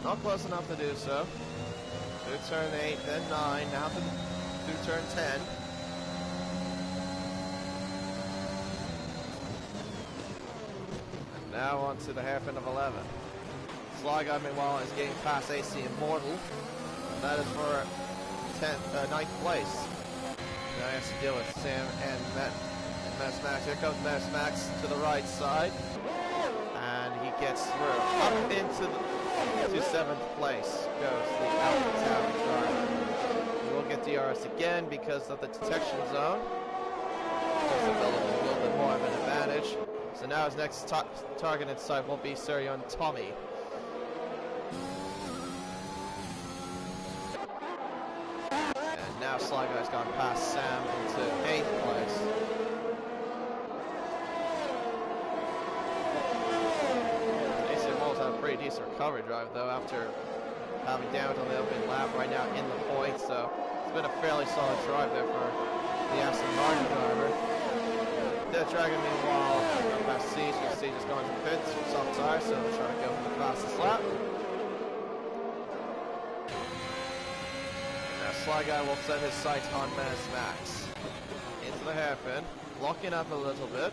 Not close enough to do so. Through turn 8, then 9, now through turn 10. And now on to the hairpin of 11. Sly Guy, meanwhile, is getting past AC Immortal. That is for 9th place. Now he has to deal with Sam and Menace Max. Here comes Menace Max to the right side. And he gets through. Up into 7th place goes the Alpha Tauri driver. He will get DRS again because of the detection zone. Just developing a little bit more of an advantage. So now his next target in sight will be Suryon Tommy. And now Sly Guy's gone past Sam into 8th place. Pretty decent recovery drive though after having damage on the opening lap right now in the points, so it's been a fairly solid drive there for the Aston Martin driver. Death Dragon, meanwhile, going past Siege. You can see just going to the pits with soft tires, so they're trying to go for the fastest lap. Now, Sly Guy will set his sights on Menace Max. Into the hairpin, locking up a little bit.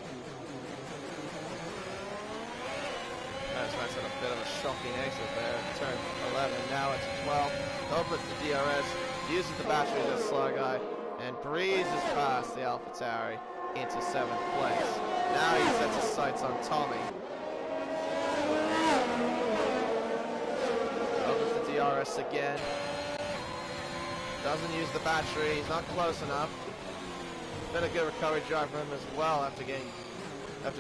Menace Max had a bit of a shocking exit there. Turn 11, now it's 12. Opens the DRS, uses the battery to Sly Guy, and breezes past the AlphaTauri into 7th place. Now he sets his sights on Tommy. Opens the DRS again. Doesn't use the battery, he's not close enough. Been a good recovery drive for him as well after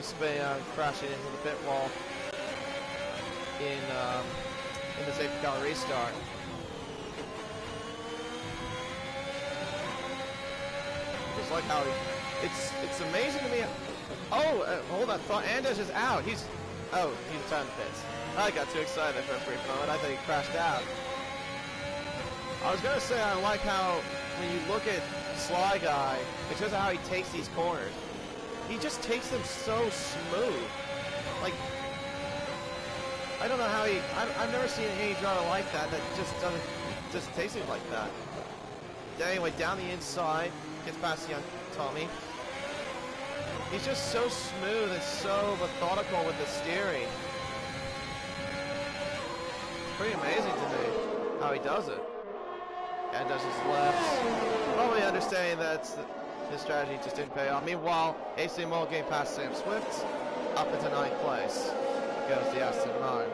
spinning out and crashing into the pit wall in the safety car restart. Just like how it's amazing to me. Oh, hold on, Anders is out. He's returned the pits. I got too excited for a brief moment. I thought he crashed out. I was gonna say I like how when you look at Sly Guy, it's just how he takes these corners. He just takes them so smooth. Like, I don't know how I've never seen any driver like that just takes it like that. Anyway, down the inside, gets past young Tommy. He's just so smooth and so methodical with the steering. Pretty amazing to me how he does it. And does his lefts. Probably understanding that his strategy just didn't pay off. Meanwhile, AC Mulligan past Sam Swift, up into 9th place. Goes the Aston Martin.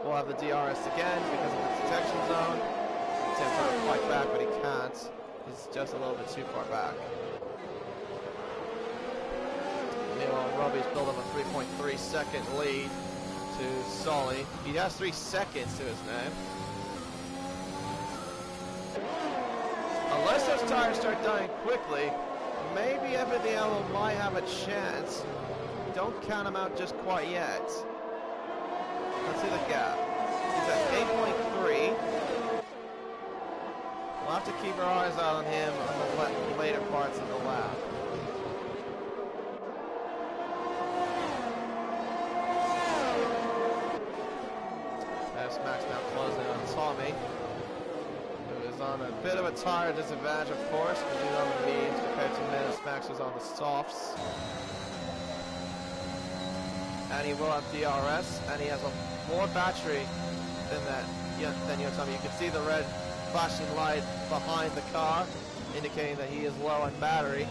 We'll have the DRS again because of the detection zone. Sam's trying to fight back, but he can't. He's just a little bit too far back. Meanwhile, Robbie's built up a 3.3 second lead to Sully. He has 3 seconds to his name. Unless those tires start dying quickly, maybe Evadiello might have a chance. Don't count him out just quite yet. Let's see the gap. He's at 8.3. We'll have to keep our eyes out on him on the later parts of the lap. Max now closing on Tommy, who is on a bit of a tire disadvantage, of course, because he's on the mediums compared to Menace Max, who's on the softs. And he will have DRS, and he has a more battery than Tommy. You can see the red flashing light behind the car, indicating that he is low on battery.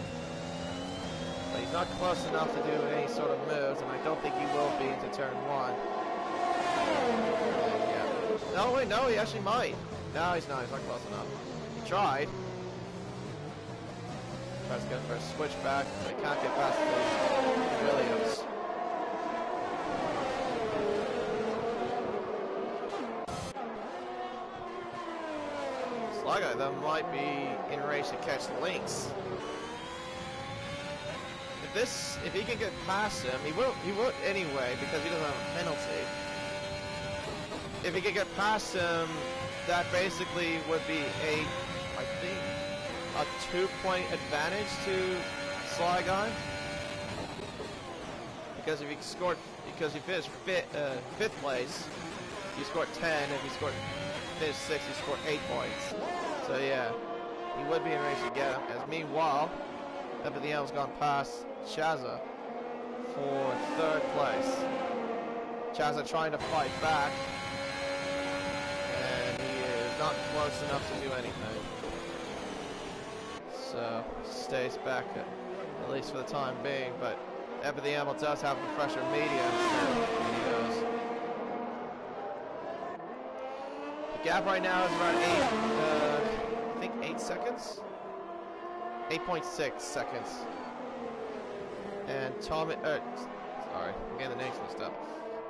But he's not close enough to do any sort of moves, and I don't think he will be into turn 1. No, wait, no, he actually might. No, he's not close enough. He tried. Tries to go for a switchback, but he can't get past the Williams. Sly Guy, that might be in range to catch the links. If he can get past him, he will anyway because he doesn't have a penalty. If he could get past him, that basically would be I think, a 2-point advantage to Sly Guy. Because if he finished 5th place, he scored 10. If he finished 6th, he scored 8 points. So yeah, he would be in range to get him. As meanwhile, Epidemia's gone past Chaza for 3rd place. Chaza trying to fight back. Not close enough to do anything. So, stays back at least for the time being, but Epidemial does have a fresher medium, so he goes. The gap right now is around 8 seconds? 8.6 seconds. And Tommy, sorry, I'm getting the names mixed up.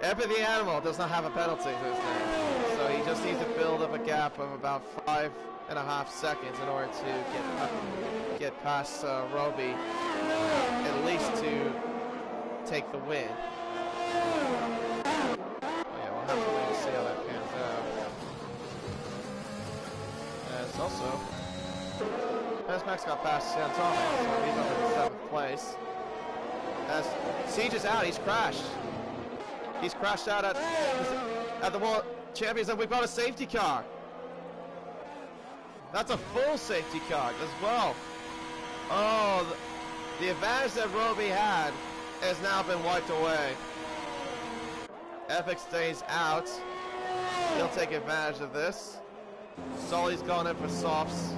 Epidemial does not have a penalty to his name, so he just needs to build up a gap of about 5.5 seconds in order to get past Roby, at least to take the win. Yeah, we'll have to wait and see how that pans out. And it's also Max got past Santana, so he's up in 7th place. As Siege is out, he's crashed. He's crashed out at the World Champions, and we've got a safety car. That's a full safety car as well. Oh, the advantage that Roby had has now been wiped away. Epic stays out. He'll take advantage of this. Sully's going in for softs.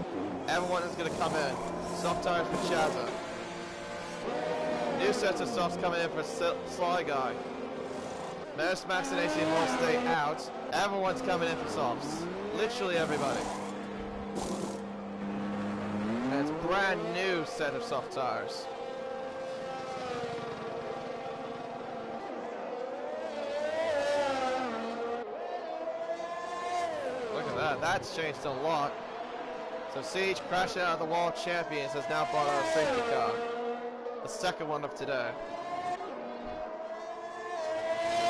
Everyone is going to come in. Soft tires for Chazza. New sets of softs coming in for Sly Guy. Max and AC will stay out. Everyone's coming in for softs. Literally everybody. And it's a brand new set of soft tires. Look at that. That's changed a lot. So Siege, crashing out of the World Champions, has now bought out a safety car. The second one of today.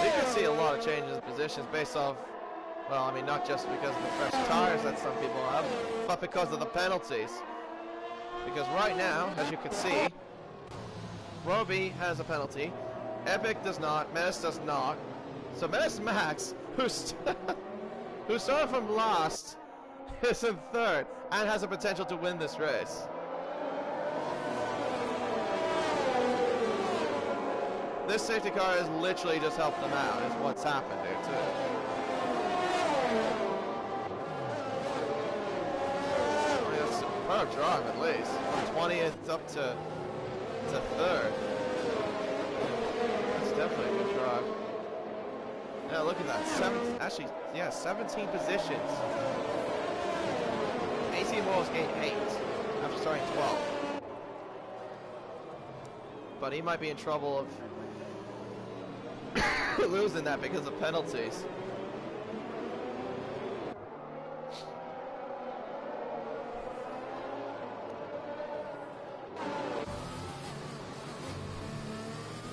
You can see a lot of changes in positions based off, well, I mean, not just because of the fresh tires that some people have, but because of the penalties. Because right now, as you can see, Roby has a penalty, Epic does not, Menace does not. So Menace Max, who started from last, is in 3rd and has a potential to win this race. This safety car has literally just helped them out, is what's happened here too. I mean, it's a superb drive at least. From 20th up to 3rd. That's definitely a good drive. Yeah, look at that. 17 positions. AC Morals gained 8 after starting 12. But he might be in trouble of losing that because of penalties.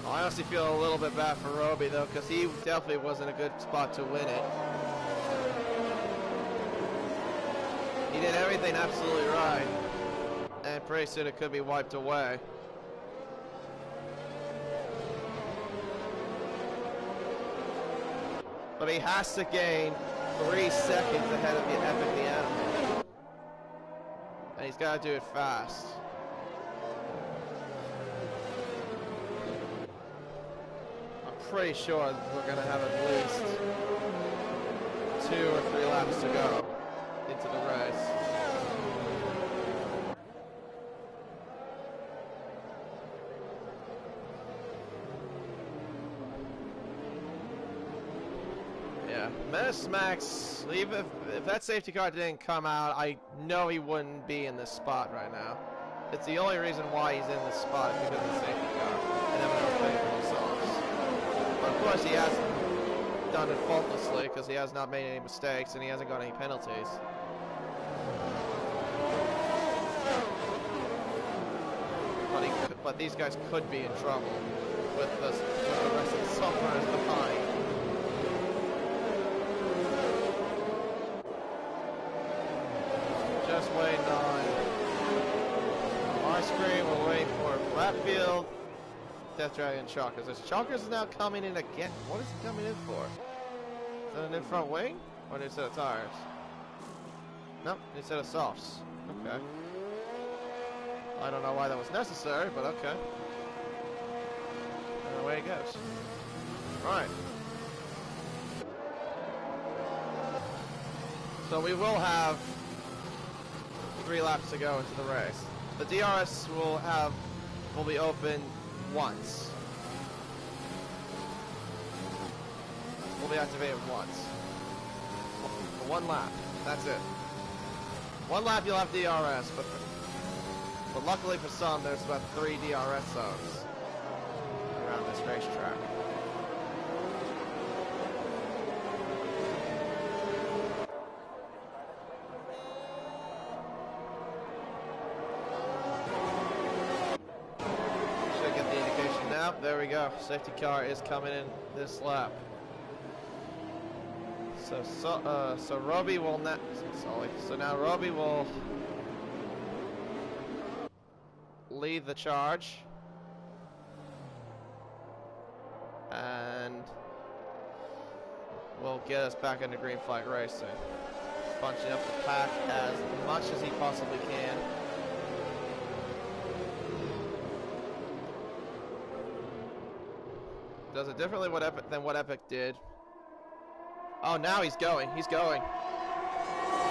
I honestly feel a little bit bad for Roby though, because he definitely wasn't a good spot to win it. He did everything absolutely right, and pretty soon it could be wiped away. But he has to gain 3 seconds ahead of the Epic the Animal. And he's got to do it fast. I'm pretty sure we're going to have at least 2 or 3 laps to go into the race. Menace Max, even if that safety car didn't come out, I know he wouldn't be in this spot right now. It's the only reason why he's in this spot is because of the safety car, and everyone's paying for themselves. But of course he hasn't done it faultlessly, because he has not made any mistakes, and he hasn't got any penalties. But these guys could be in trouble with the rest of the software behind. Just waiting on our screen. We're waiting for Flatfield, Death Dragon, Chalkers. Is Chalkers now coming in again? What is he coming in for? Is that an in-front wing or a new set of tires? Nope, new set of softs. Okay. I don't know why that was necessary, but okay. And away it goes. Right. So we will have 3 laps to go into the race. The DRS will be open once. Will be activated once. For 1 lap. That's it. 1 lap you'll have DRS, but luckily for some, there's about 3 DRS zones around this racetrack. There we go. Safety car is coming in this lap. So Roby will not. So now Roby will lead the charge. And will get us back into green flag racing. Bunching up the pack as much as he possibly can. Does it differently than what Epic did. Oh, now he's going. He's going.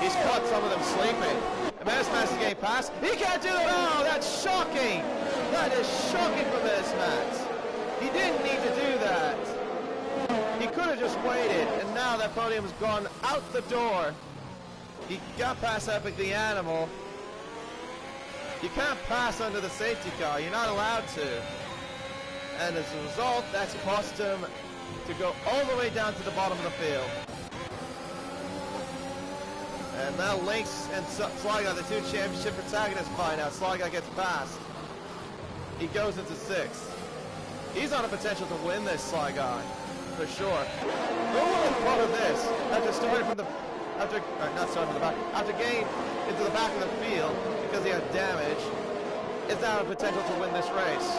He's caught some of them sleeping. And Metasmax is getting past. He can't do it! Oh, that's shocking! That is shocking for Metasmax. He didn't need to do that. He could have just waited, and now that podium's gone out the door. He got past Epic the Animal. You can't pass under the safety car. You're not allowed to. And as a result, that's cost him to go all the way down to the bottom of the field. And now Lynx and Sly Guy, the two championship protagonists, find out. Sly Guy gets past. He goes into 6th. He's on a potential to win this, Sly Guy, for sure. Who would have thought of this after starting from the, not starting from the back, after getting into the back of the field because he had damage, is now a potential to win this race.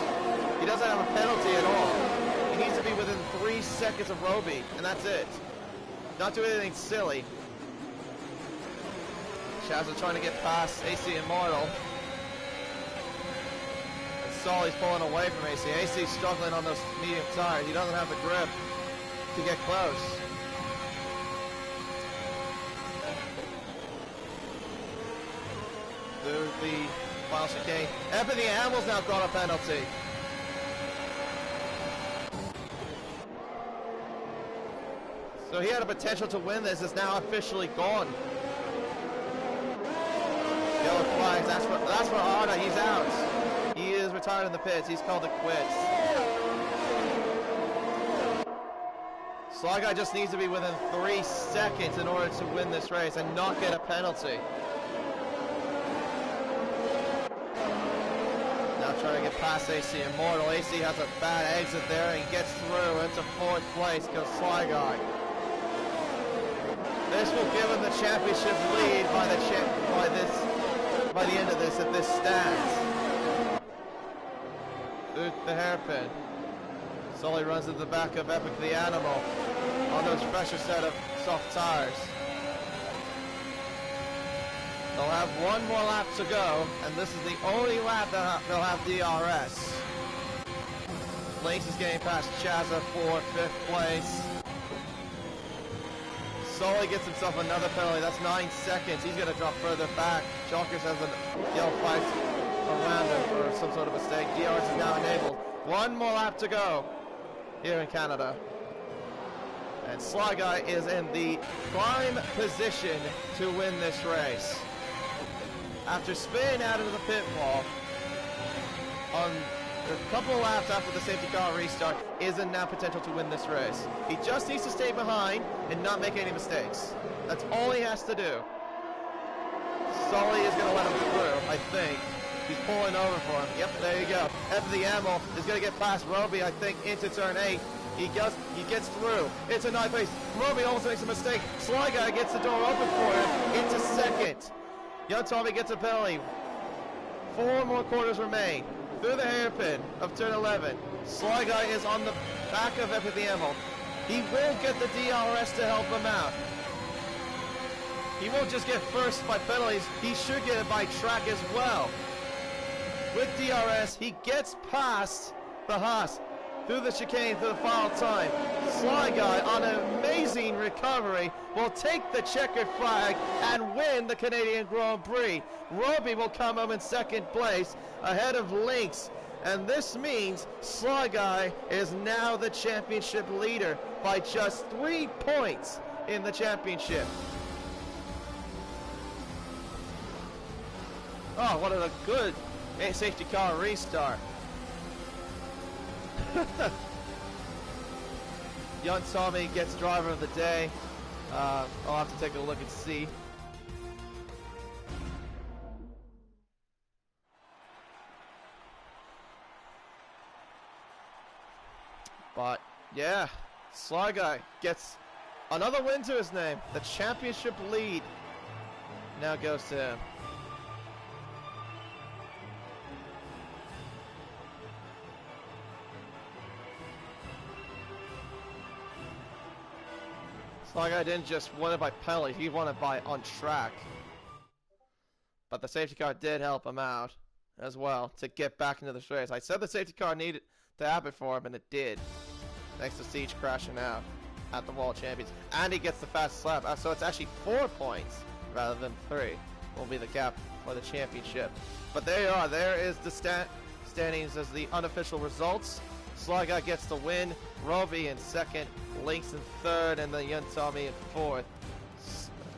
He doesn't have a penalty at all. He needs to be within 3 seconds of Roby, and that's it. Not do anything silly. Shazza trying to get past AC Immortal. Solly's pulling away from AC. AC's struggling on those medium tires. He doesn't have the grip to get close. Through the final chicane. Epic the Animal's now got a penalty. So he had a potential to win this. It's now officially gone. Yellow flags. That's for Arda. He's out. He is retired in the pits. He's called it quits. Sly Guy just needs to be within 3 seconds in order to win this race and not get a penalty. Now trying to get past AC Immortal. AC has a bad exit there and he gets through into 4th place because Sly Guy. This will give him the championship lead by the end of this if this stands. The hairpin. Sully runs to the back of Epic the Animal on those fresher set of soft tires. They'll have one more lap to go, and this is the only lap that they'll have DRS. Lynx is getting past Chazza for 5th place. Sully gets himself another penalty. That's 9 seconds. He's going to drop further back. Chalkers has a yellow flag around him for some sort of mistake. DRS is now enabled. One more lap to go here in Canada. And Sly Guy is in the prime position to win this race. After spinning out of the pit wall on a couple of laps after the safety car restart, is in now potential to win this race. He just needs to stay behind and not make any mistakes. That's all he has to do. Sully is going to let him through, I think. He's pulling over for him. Yep, there you go. Epic the Animal is going to get past Roby, I think, into turn 8. He gets through. It's a 9th place. Roby almost makes a mistake. Sly Guy gets the door open for him into 2nd. Young Tommy gets a penalty. 4 more quarters remain. Through the hairpin of turn 11. Sly Guy is on the back of Epic the Animal. He will get the DRS to help him out. He won't just get first by penalties. He should get it by track as well. With DRS, he gets past the Haas through the chicane for the final time. Sly Guy, on an amazing recovery, will take the checkered flag and win the Canadian Grand Prix. Roby will come home in 2nd place ahead of Lynx. And this means Sly Guy is now the championship leader by just 3 points in the championship. Oh, what a good safety car restart. Young Tommy gets driver of the day. I'll have to take a look and see. But yeah, Sly Guy gets another win to his name. The championship lead now goes to him. Sly Guy didn't just win it by penalty, he won it by on track. But the safety car did help him out as well to get back into the race. I said the safety car needed to happen for him, and it did. Thanks to Siege crashing out at the World Champions. And he gets the fastest lap. So it's actually 4 points rather than 3 will be the gap for the championship. But there you are. There is the standings as the unofficial results. Sly Guy gets the win. Roby in second. Lynx in third. And then Yun Tommy in fourth.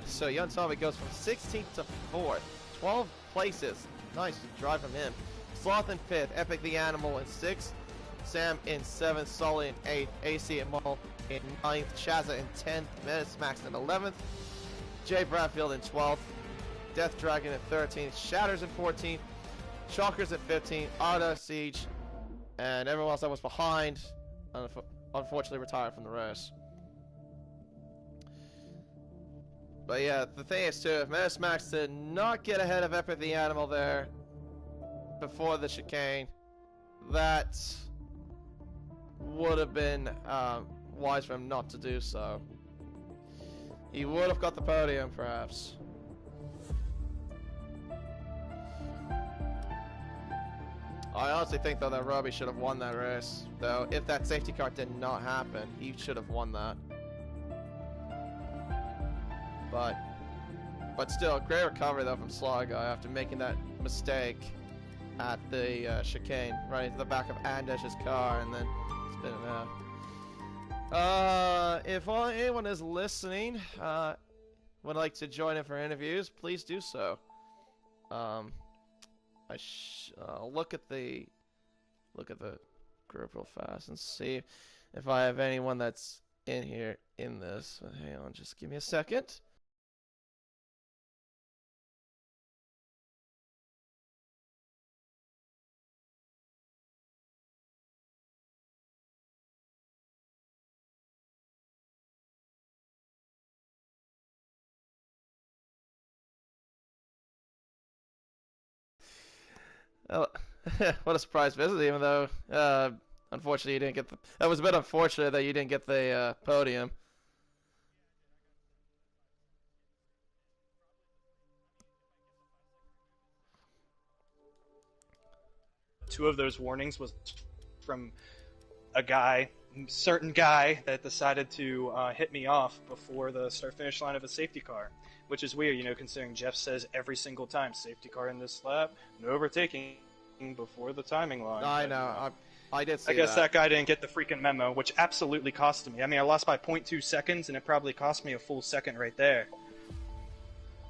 So Yun Tommy goes from 16th to 4th. 12 places. Nice drive from him. Sloth in 5th. Epic the Animal in 6th. Sam in 7th. Sully in 8th. AC and Mull in 9th. Shazza in 10th. Menace Max in 11th. Jay Bradfield in 12th. Death Dragon in 13th. Shatters in 14th. Chalkers at 15th. Arda, Siege, and everyone else that was behind unfortunately retired from the race. But yeah, the thing is too, if Menace Max did not get ahead of Epic the Animal there before the chicane, that would have been wise for him not to do so. He would have got the podium, perhaps. I honestly think, though, that Robbie should have won that race. Though, if that safety car did not happen, he should have won that. But still, great recovery, though, from Sly Guy after making that mistake at the chicane, right into the back of Andesh's car, and then spinning out. If anyone is listening, would like to join in for interviews, please do so. I'll look at the group real fast and see if I have anyone that's in here in this. But hang on, just give me a second. Oh, what a surprise visit, even though, unfortunately, you didn't get the... That was a bit unfortunate that you didn't get the podium. Two of those warnings was from a certain guy that decided to hit me off before the start-finish line of a safety car, which is weird, considering Jeff says every single time, safety car in this lap, no overtaking before the timing line. I know, I did see I guess that guy didn't get the freaking memo, which absolutely cost me. I mean, I lost by 0.2 seconds, and it probably cost me a full second right there.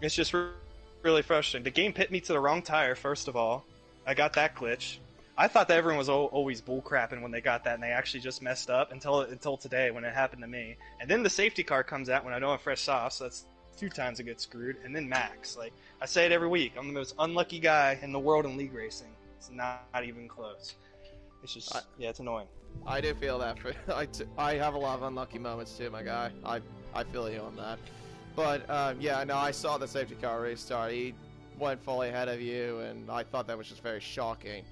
It's just really frustrating. The game pit me to the wrong tire, first of all. I got that glitch. I thought that everyone was always bullcrapping when they got that, and they actually just messed up until today when it happened to me. And then the safety car comes out when I don't have fresh softs, so that's 2 times I get screwed. And then Max. Like, I say it every week. I'm the most unlucky guy in the world in league racing. It's not even close. It's just, yeah, it's annoying. I do feel that. I have a lot of unlucky moments too, my guy. I feel you on that. But, yeah, no, I saw the safety car restart. He went fully ahead of you, and I thought that was just very shocking.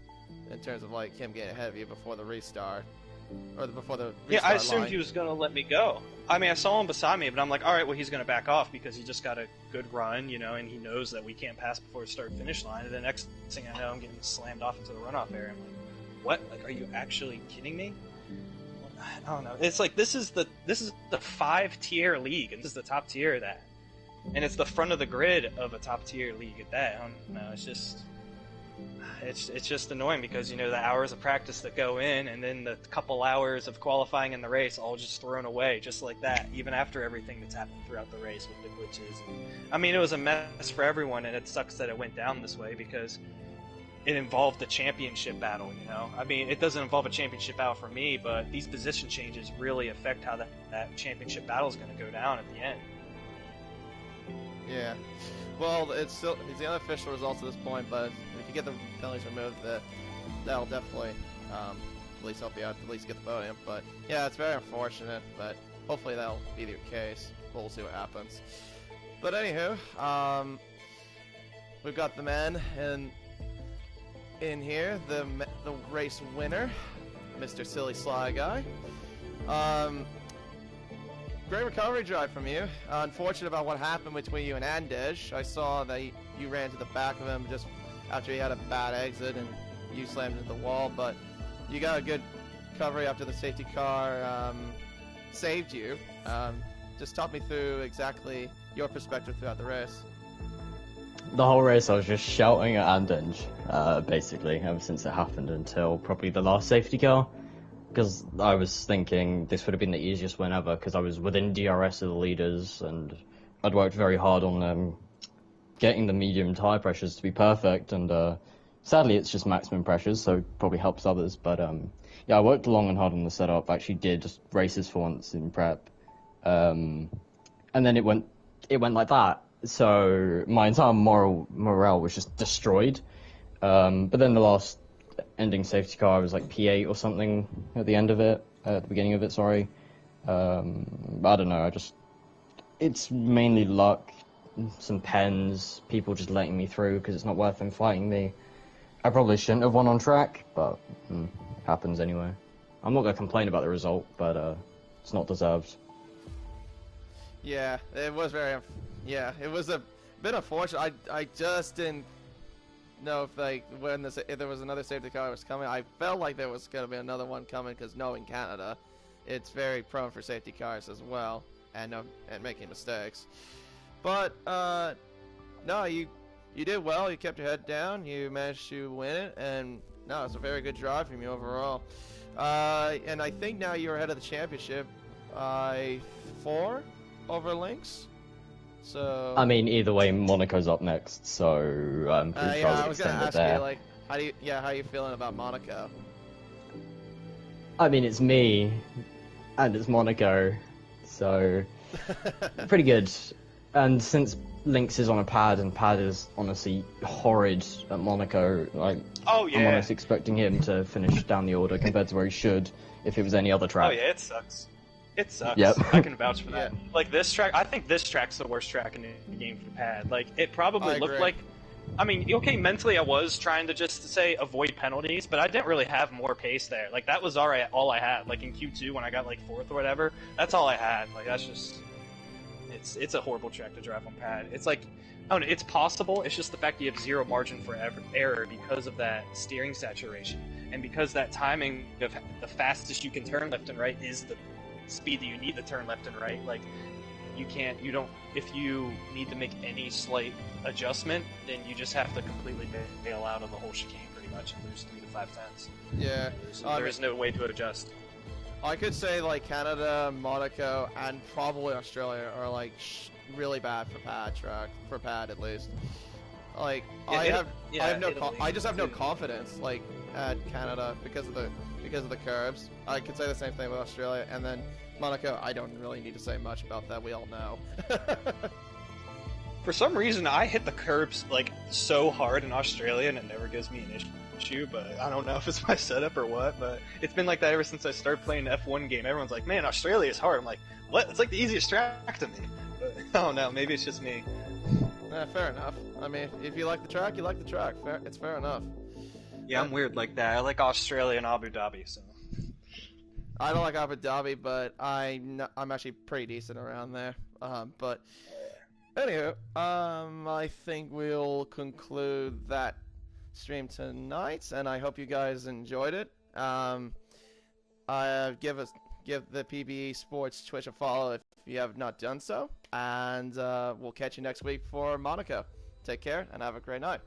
In terms of like him getting ahead of you before the restart, or before the restart yeah, I assumed line. He was gonna let me go. I mean, I saw him beside me, but I'm like, all right, well, he's gonna back off because he just got a good run, and he knows that we can't pass before the start-finish line. And the next thing I know, I'm getting slammed off into the runoff area. I'm like, what? Like, are you actually kidding me? I don't know. It's like this is the 5-tier league, and this is the top tier of that, and it's the front of the grid of a top-tier league at that. I don't know. It's just annoying because, the hours of practice that go in and then the couple hours of qualifying in the race all just thrown away just like that, even after everything that's happened throughout the race with the glitches. I mean, it was a mess for everyone, and it sucks that it went down this way because it involved the championship battle, I mean, it doesn't involve a championship battle for me, but these position changes really affect how that championship battle is going to go down at the end. Yeah. Well, it's the unofficial results at this point, but if you get the penalties removed, that'll definitely at least help you out, at least get the podium. But yeah, it's very unfortunate, but hopefully that'll be the case. We'll see what happens. But anywho, we've got the men in here, the race winner, Mr. Silly Sly Guy. great recovery drive from you. Unfortunate about what happened between you and Andej. I saw that you ran to the back of him just after he had a bad exit and you slammed into the wall, but you got a good recovery after the safety car saved you. Just talk me through exactly your perspective throughout the race. The whole race I was just shouting at Andenge, basically, ever since it happened until probably the last safety car. Because I was thinking this would have been the easiest win ever, because I was within DRS of the leaders, and I'd worked very hard on getting the medium tyre pressures to be perfect, and sadly it's just maximum pressures, so it probably helps others. But yeah, I worked long and hard on the setup, actually did races for once in prep, and then it went like that. So my entire morale was just destroyed. But then the last ending safety car, I was like P8 or something at the end of it, at the beginning of it, sorry. But I don't know, it's mainly luck, some pens, people just letting me through because it's not worth them fighting me. I probably shouldn't have won on track, but happens anyway. I'm not going to complain about the result, but it's not deserved. Yeah, it was it was a bit unfortunate. I just didn't know if if there was another safety car that was coming. I felt like there was going to be another one coming because knowing Canada, it's very prone for safety cars as well and making mistakes. But no, you did well. You kept your head down. You managed to win it, and no, it's a very good drive from you overall. And I think now you're ahead of the championship by 4 over Lynx. So I mean, either way, Monaco's up next, so I'm pretty sure I was gonna ask there. you, like, how are you feeling about Monaco? I mean, it's me, and it's Monaco, so pretty good. And since Lynx is on a pad, and pad is honestly horrid at Monaco, like, oh yeah, I'm honestly expecting him to finish down the order compared to where he should if it was any other track. Oh yeah, it sucks. It sucks. Yep. I can vouch for that. Yeah. Like this track, I think this track's the worst track in the game for pad. Like it probably looked like. I mean, okay, mentally I was trying to just say avoid penalties, but I didn't really have more pace there. Like that was all I had. Like in Q2 when I got like 4th or whatever, that's all I had. Like that's just. It's a horrible track to drive on pad. It's like, I don't know, it's possible. It's just the fact that you have zero margin for error because of that steering saturation, and because that timing of the fastest you can turn left and right is the speed that you need to turn left and right. Like if you need to make any slight adjustment, then you just have to completely bail out of the whole chicane pretty much and lose 3 to 5 tenths. Yeah, there is no way to adjust. I could say like Canada, Monaco, and probably Australia are like really bad for pad at least. Like yeah, I just have no confidence like at Canada because of the curves. I could say the same thing with Australia, and then Monaco, I don't really need to say much about that. We all know. For some reason, I hit the curbs like so hard in Australia, and it never gives me an issue. But I don't know if it's my setup or what. But it's been like that ever since I started playing an F1 game. Everyone's like, "Man, Australia is hard." I'm like, "What? It's like the easiest track to me." But I don't know. Maybe it's just me. Fair enough. I mean, if you like the track, you like the track. It's fair enough. Yeah, I'm weird like that. I like Australia and Abu Dhabi, so. I don't like Abu Dhabi, but I'm actually pretty decent around there. But anywho, I think we'll conclude that stream tonight, and I hope you guys enjoyed it. Give the PB Sports Twitch a follow if you have not done so, and we'll catch you next week for Monaco. Take care and have a great night.